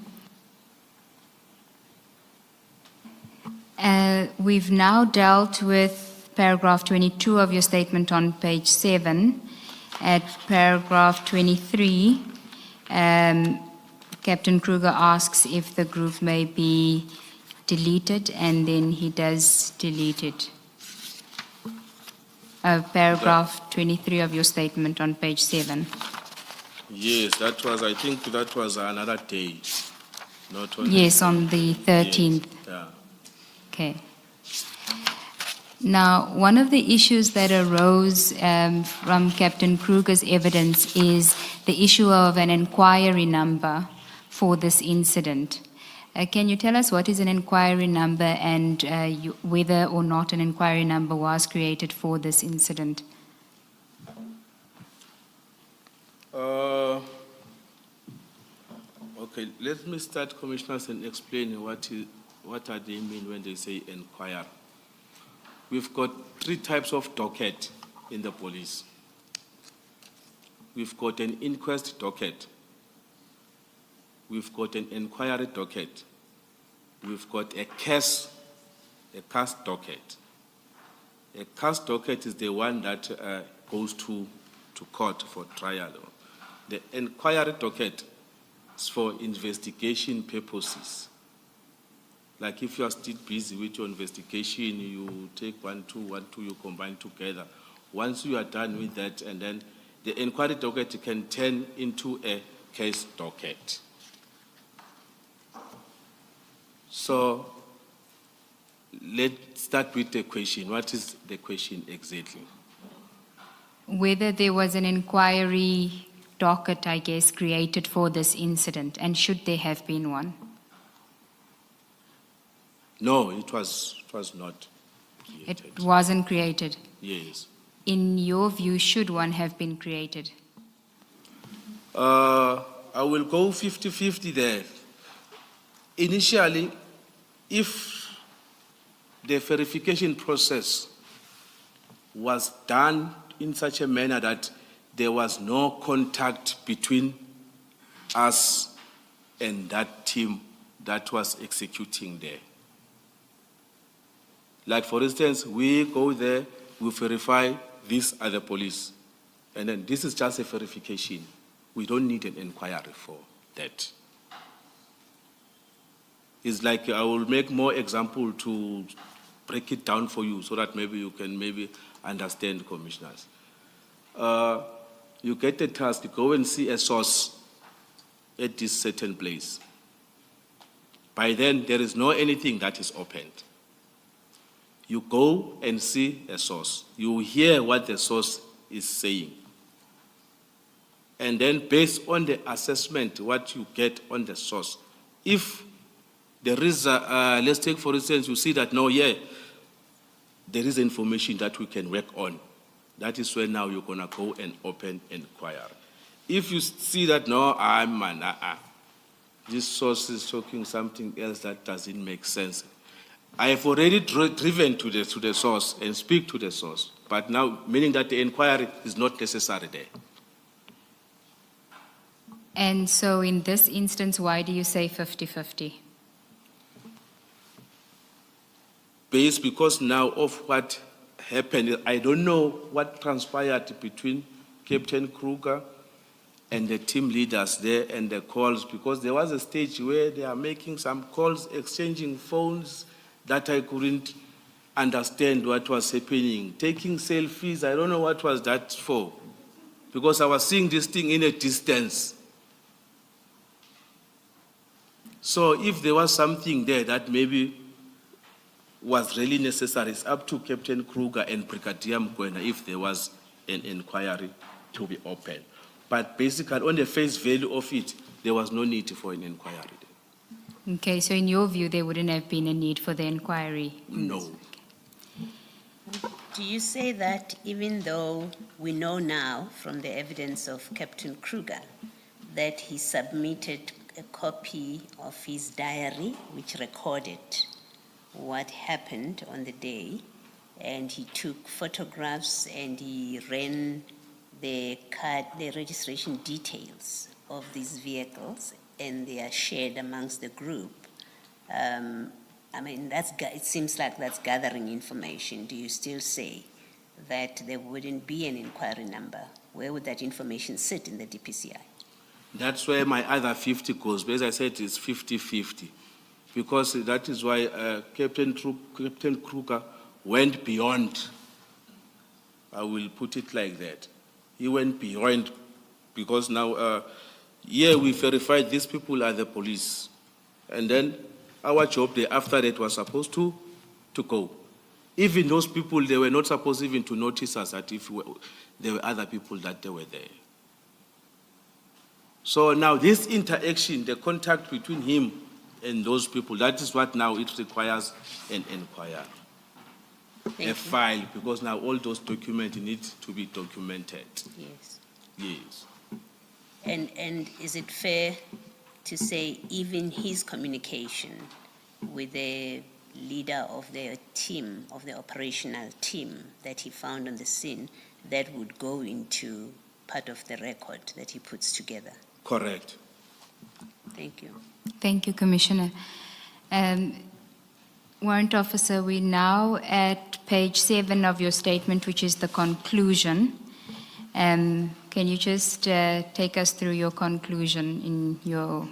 We've now dealt with paragraph 22 of your statement on page 7. At paragraph 23, Captain Kruger asks if the group may be deleted, and then he does delete it. Paragraph 23 of your statement on page 7. Yes, I think that was another day. Not on Yes, on the 13th. Yes, yeah. Okay. Now, one of the issues that arose from Captain Kruger's evidence is the issue of an inquiry number for this incident. Can you tell us what is an inquiry number and whether or not an inquiry number was created for this incident? Okay, let me start, Commissioners, and explain what do they mean when they say inquire. We've got 3 types of docket in the police. We've got an inquest docket. We've got an inquiry docket. We've got a case docket. A case docket is the one that goes to court for trial. The inquiry docket is for investigation purposes. Like if you are still busy with your investigation, you take 1, 2, 1, 2, you combine together. Once you are done with that, and then the inquiry docket can turn into a case docket. So let's start with the question. What is the question exactly? Whether there was an inquiry docket, I guess, created for this incident, and should there have been one? No, it was not created. It wasn't created. Yes. In your view, should one have been created? I will go 50-50 there. Initially, if the verification process was done in such a manner that there was no contact between us and that team that was executing there. Like for instance, we go there, we verify these are the police. And then this is just a verification. We don't need an inquiry for that. It's like I will make more example to break it down for you so that maybe you can understand, commissioners. You get the task to go and see a source at this certain place. By then, there is no anything that is opened. You go and see a source. You hear what the source is saying. And then based on the assessment, what you get on the source, if there is let's take for instance, you see that there is information that we can work on. That is when now you're gonna go and open inquiry. If you see that this source is talking something else that doesn't make sense, I have already driven to the source and speak to the source, but now meaning that the inquiry is not necessary there. And so in this instance, why do you say 50-50? Based because now of what happened, I don't know what transpired between Captain Kruger and the team leaders there and the calls, because there was a stage where they are making some calls, exchanging phones that I couldn't understand what was happening. Taking selfies, I don't know what was that for, because I was seeing this thing in a distance. So if there was something there that maybe was really necessary, it's up to Captain Kruger and Brigadier Mkwena if there was an inquiry to be opened. But basically, on the face value of it, there was no need for an inquiry. Okay, so in your view, there wouldn't have been a need for the inquiry? No. Do you say that even though we know now from the evidence of Captain Kruger that he submitted a copy of his diary which recorded what happened on the day, and he took photographs and he ran the registration details of these vehicles, and they are shared amongst the group? It seems like that's gathering information. Do you still say that there wouldn't be an inquiry number? Where would that information sit in the DPCI? That's where my other 50 goes. But as I said, it's 50-50. Because that is why Captain Kruger went beyond. I will put it like that. He went beyond, because now, we verified these people are the police. And then our job there after that was supposed to go. Even those people, they were not supposed even to notice us that if there were other people that they were there. So now this interaction, the contact between him and those people, that is what now it requires an inquiry. A file, because now all those documents need to be documented. Yes. Yes. And is it fair to say even his communication with the leader of their team, of the operational team that he found on the scene, that would go into part of the record that he puts together. Correct. Thank you. Thank you, Commissioner. Warrant Officer, we're now at page 7 of your statement, which is the conclusion. Can you just take us through your conclusion in your...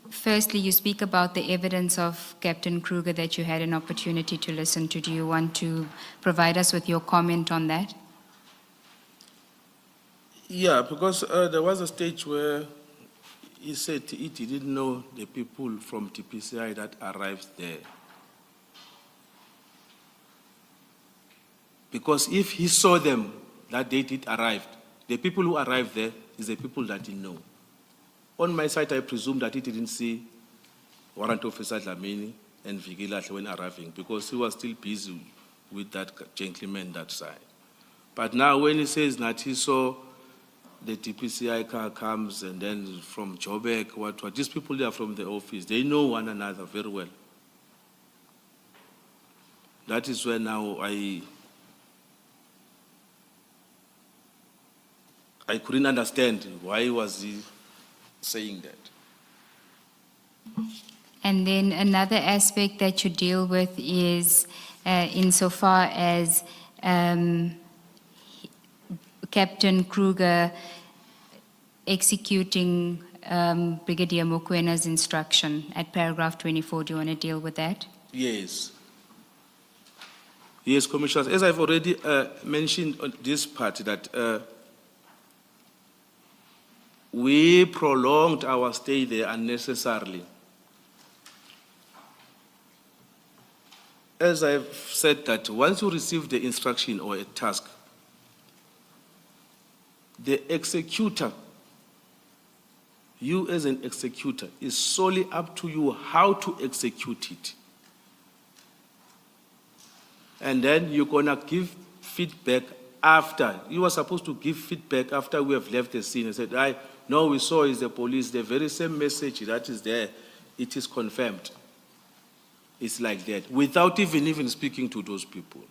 Firstly, you speak about the evidence of Captain Kruger that you had an opportunity to listen to. Do you want to provide us with your comment on that? Yeah, because there was a stage where he said he didn't know the people from TPCI that arrived there. Because if he saw them that they did arrive, the people who arrived there is the people that he know. On my side, I presume that he didn't see Warrant Officer Dlamini and Vigilahle when arriving, because he was still busy with that gentleman that side. But now when he says that he saw the TPCI car comes and then from Joburg, what, these people they are from the office, they know one another very well. That is where now I couldn't understand why was he saying that. And then another aspect that you deal with is insofar as Captain Kruger executing Brigadier Mokwena's instruction at paragraph 24. Do you want to deal with that? Yes. Yes, Commissioners. As I've already mentioned on this part, that we prolonged our stay there unnecessarily. As I've said that once you receive the instruction or a task, the executor, you as an executor, is solely up to you how to execute it. And then you're gonna give feedback after. You are supposed to give feedback after we have left the scene and said, no, we saw is the police, the very same message that is there, it is confirmed. It's like that, without even speaking to those people.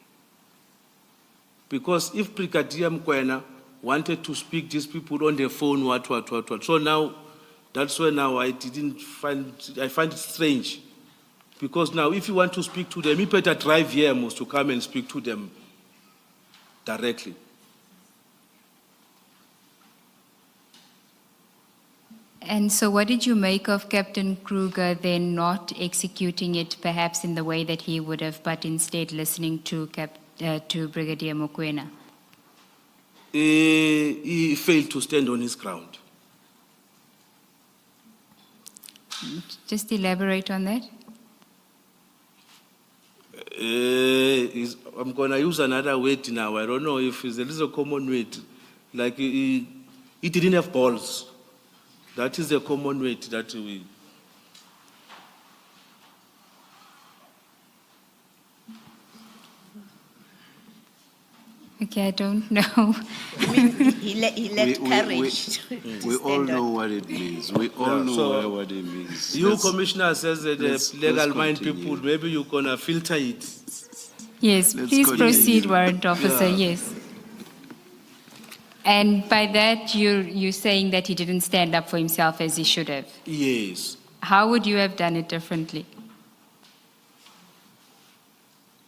Because if Brigadier Mkwena wanted to speak these people on the phone, what. So now, that's why now I find it strange. Because now if you want to speak to them, you better drive here to come and speak to them directly. And so what did you make of Captain Kruger then not executing it perhaps in the way that he would have, but instead listening to Brigadier Mokwena? He failed to stand on his ground. Just elaborate on that. I'm going to use another word now. I don't know if it's a little common word. Like he didn't have balls. That is the common word that we... Okay, I don't know. I mean, he lacked courage. We all know what it means. We all know what it means. You, Commissioner, says that the legal mind continue. people, maybe you're going to filter it. Yes, Let's please continue. proceed, Warrant Officer, yes. And by that, you're saying that he didn't stand up for himself as he should have. Yes. How would you have done it differently?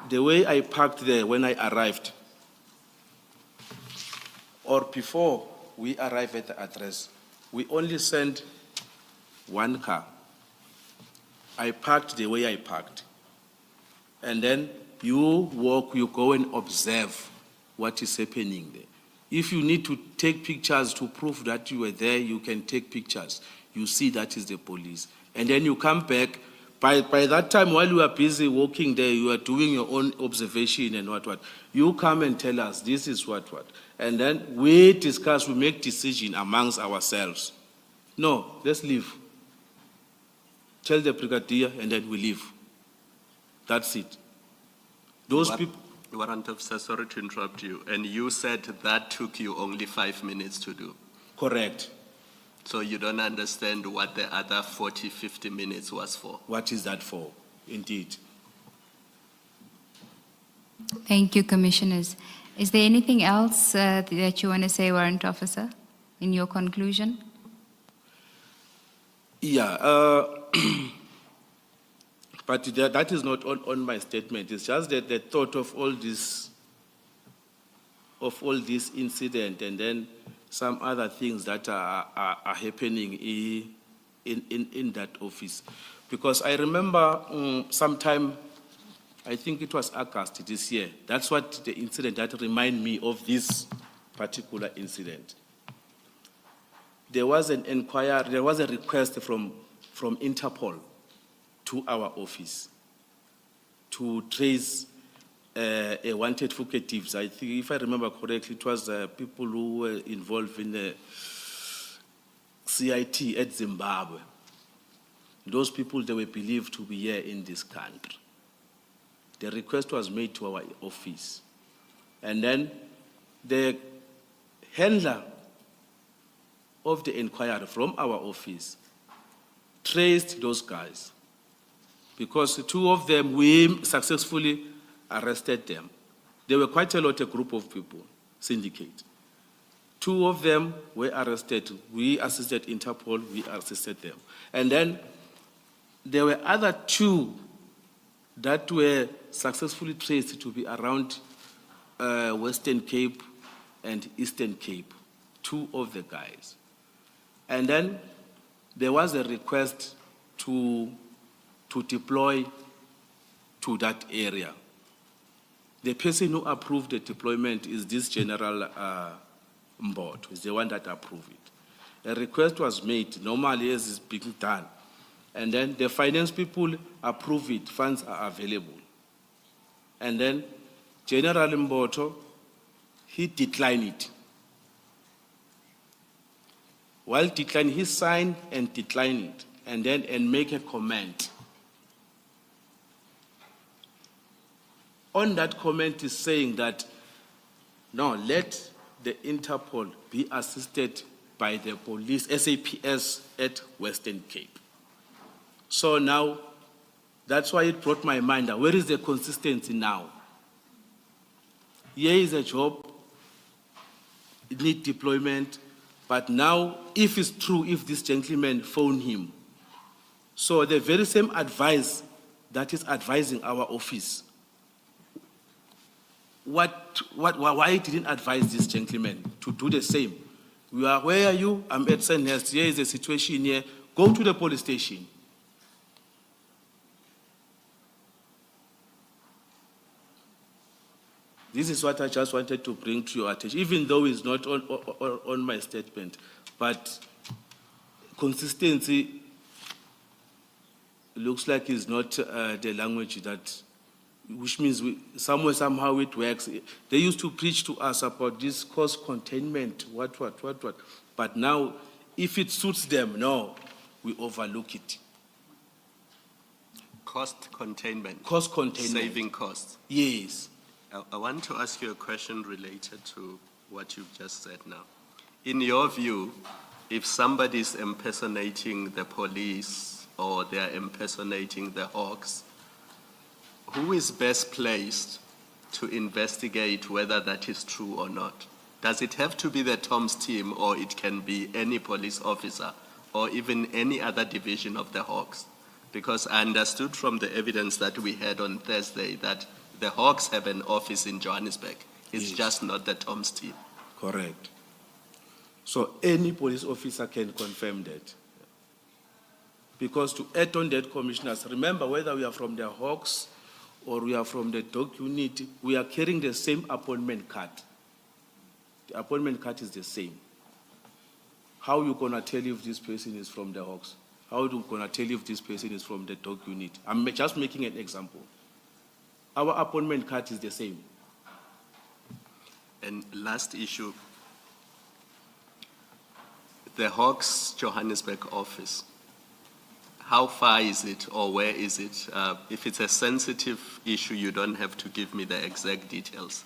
The way I parked there when I arrived, or before we arrived at the address, we only sent one car. I parked the way I parked. And then you walk, you go and observe what is happening there. If you need to take pictures to prove that you were there, you can take pictures. You see that is the police. And then you come back. By that time, while you are busy walking there, you are doing your own observation and what. You come and tell us, this is what. And then we discuss, we make decision amongst ourselves. No, let's leave. Tell the brigadier and then we leave. That's it. Those people... Warrant Officer, sorry to interrupt you. And you said that took you only 5 minutes to do. Correct. So you don't understand what the other 40, 50 minutes was for? What is that for? Indeed. Thank you, Commissioners. Is there anything else that you want to say, Warrant Officer, in your conclusion? Yeah, but that is not on my statement. It's just that the thought of all this incident and then some other things that are happening in that office. Because I remember sometime, I think it was August this year, that's what the incident that reminded me of this particular incident. There was an inquiry, there was a request from Interpol to our office to trace a wanted fugitives. I think, if I remember correctly, it was people who were involved in the CIT at Zimbabwe. Those people, they were believed to be here in this country. The request was made to our office. And then the handler of the inquiry from our office traced those guys, because two of them, we successfully arrested them. There were quite a lot, a group of people, syndicate. Two of them were arrested. We assisted Interpol, we assisted them. And then there were other two that were successfully traced to be around Western Cape and Eastern Cape, two of the guys. And then there was a request to deploy to that area. The person who approved the deployment is this General Mbot, is the one that approved it. A request was made, normally as is being done. And then the finance people approve it, funds are available. And then General Mboto, he declined it. While declining, he signed and declined it, and then make a comment. On that comment is saying that, no, let the Interpol be assisted by the police, SAPS at Western Cape. So now, that's why it brought my mind, where is the consistency now? Here is a job, it needs deployment, but now, if it's true, if this gentleman phoned him, so the very same advice that is advising our office, why didn't advise this gentleman to do the same? Where are you? I'm at Sandhurst. Here is a situation here. Go to the police station. This is what I just wanted to bring to your attention, even though it's not on my statement. But consistency looks like it's not the language that, which means somehow it works. They used to preach to us about this cost containment, what. But now, if it suits them, no, we overlook it. Cost containment. Cost containment. Saving costs. Yes. I want to ask you a question related to what you've just said now. In your view, if somebody is impersonating the police or they are impersonating the Hawks, who is best placed to investigate whether that is true or not? Does it have to be the Tom's team, or it can be any police officer or even any other division of the Hawks? Because I understood from the evidence that we had on Thursday that the Hawks have an office in Johannesburg. It's Yes. just not the Tom's team. Correct. So any police officer can confirm that. Because to add on that, commissioners, remember, whether we are from the Hawks or we are from the dog unit, we are carrying the same appointment card. The appointment card is the same. How are you going to tell if this person is from the Hawks? How are you going to tell if this person is from the dog unit? I'm just making an example. Our appointment card is the same. And last issue, the Hawks Johannesburg office, how far is it or where is it? If it's a sensitive issue, you don't have to give me the exact details.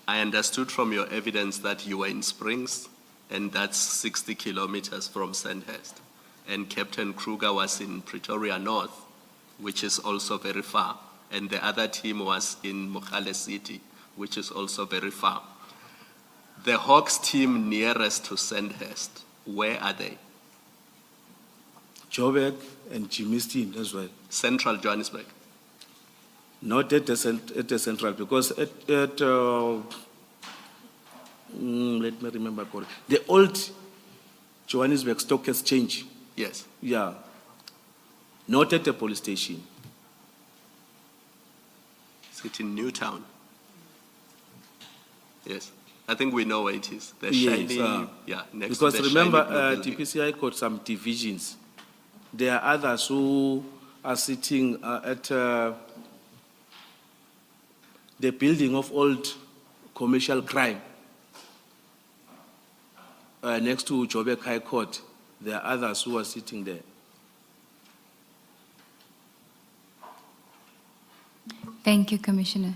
I understood from your evidence that you were in Springs and that's 60 kilometers from Sandhurst. And Captain Kruger was in Pretoria North, which is also very far. And the other team was in Mogale City, which is also very far. The Hawks team nearest to Sandhurst, where are they? Joburg and Jimmy's team as well. Central Johannesburg. Not at the central, because let me remember correctly. The old Johannesburg Stock Exchange, Yes. yeah. Not at the police station. Is it in Newtown? Yes. I think we know where it is. The Yes, shiny, yeah, next because to the remember, shiny blue building. TPCI got some divisions. There are others who are sitting at the building of old commercial crime next to Joburg High Court. There are others who are sitting there. Thank you, Commissioner.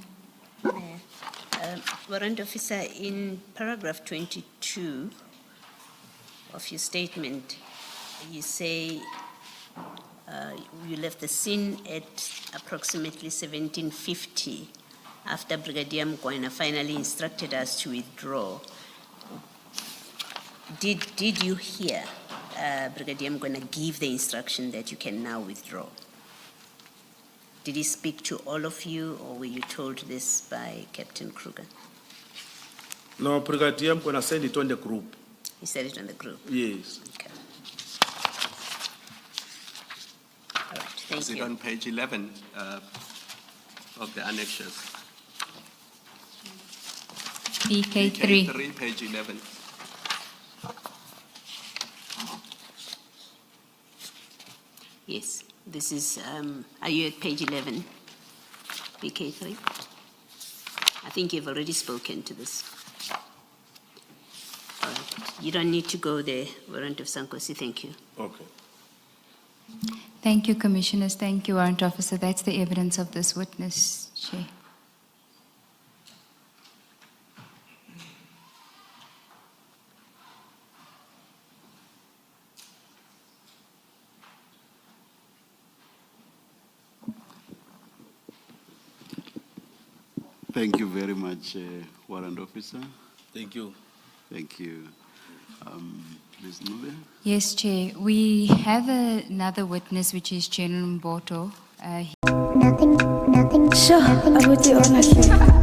Warrant Officer, in paragraph 22 of your statement, you say you left the scene at approximately 17:50 after Brigadier Mkwena finally instructed us to withdraw. Did you hear Brigadier Mkwena give the instruction that you can now withdraw? Did he speak to all of you, or were you told this by Captain Kruger? No, Brigadier, I'm going to send it on the group. He said it on the group. Yes. Okay. All right, thank Is it you. on page 11 of the annexures? BK3. BK3, page 11. Yes, this is, are you at page 11, BK3? I think you've already spoken to this. All right, you don't need to go there, Warrant of Nkosi, thank you. Okay. Thank you, Commissioners. Thank you, Warrant Officer. That's the evidence of this witness, Chair. Thank you very much, Warrant Officer. Thank you. Thank you. Ms. Nube? Yes, Chair. We have another witness, which is General Mboto. Nothing. Sure, I would be honest.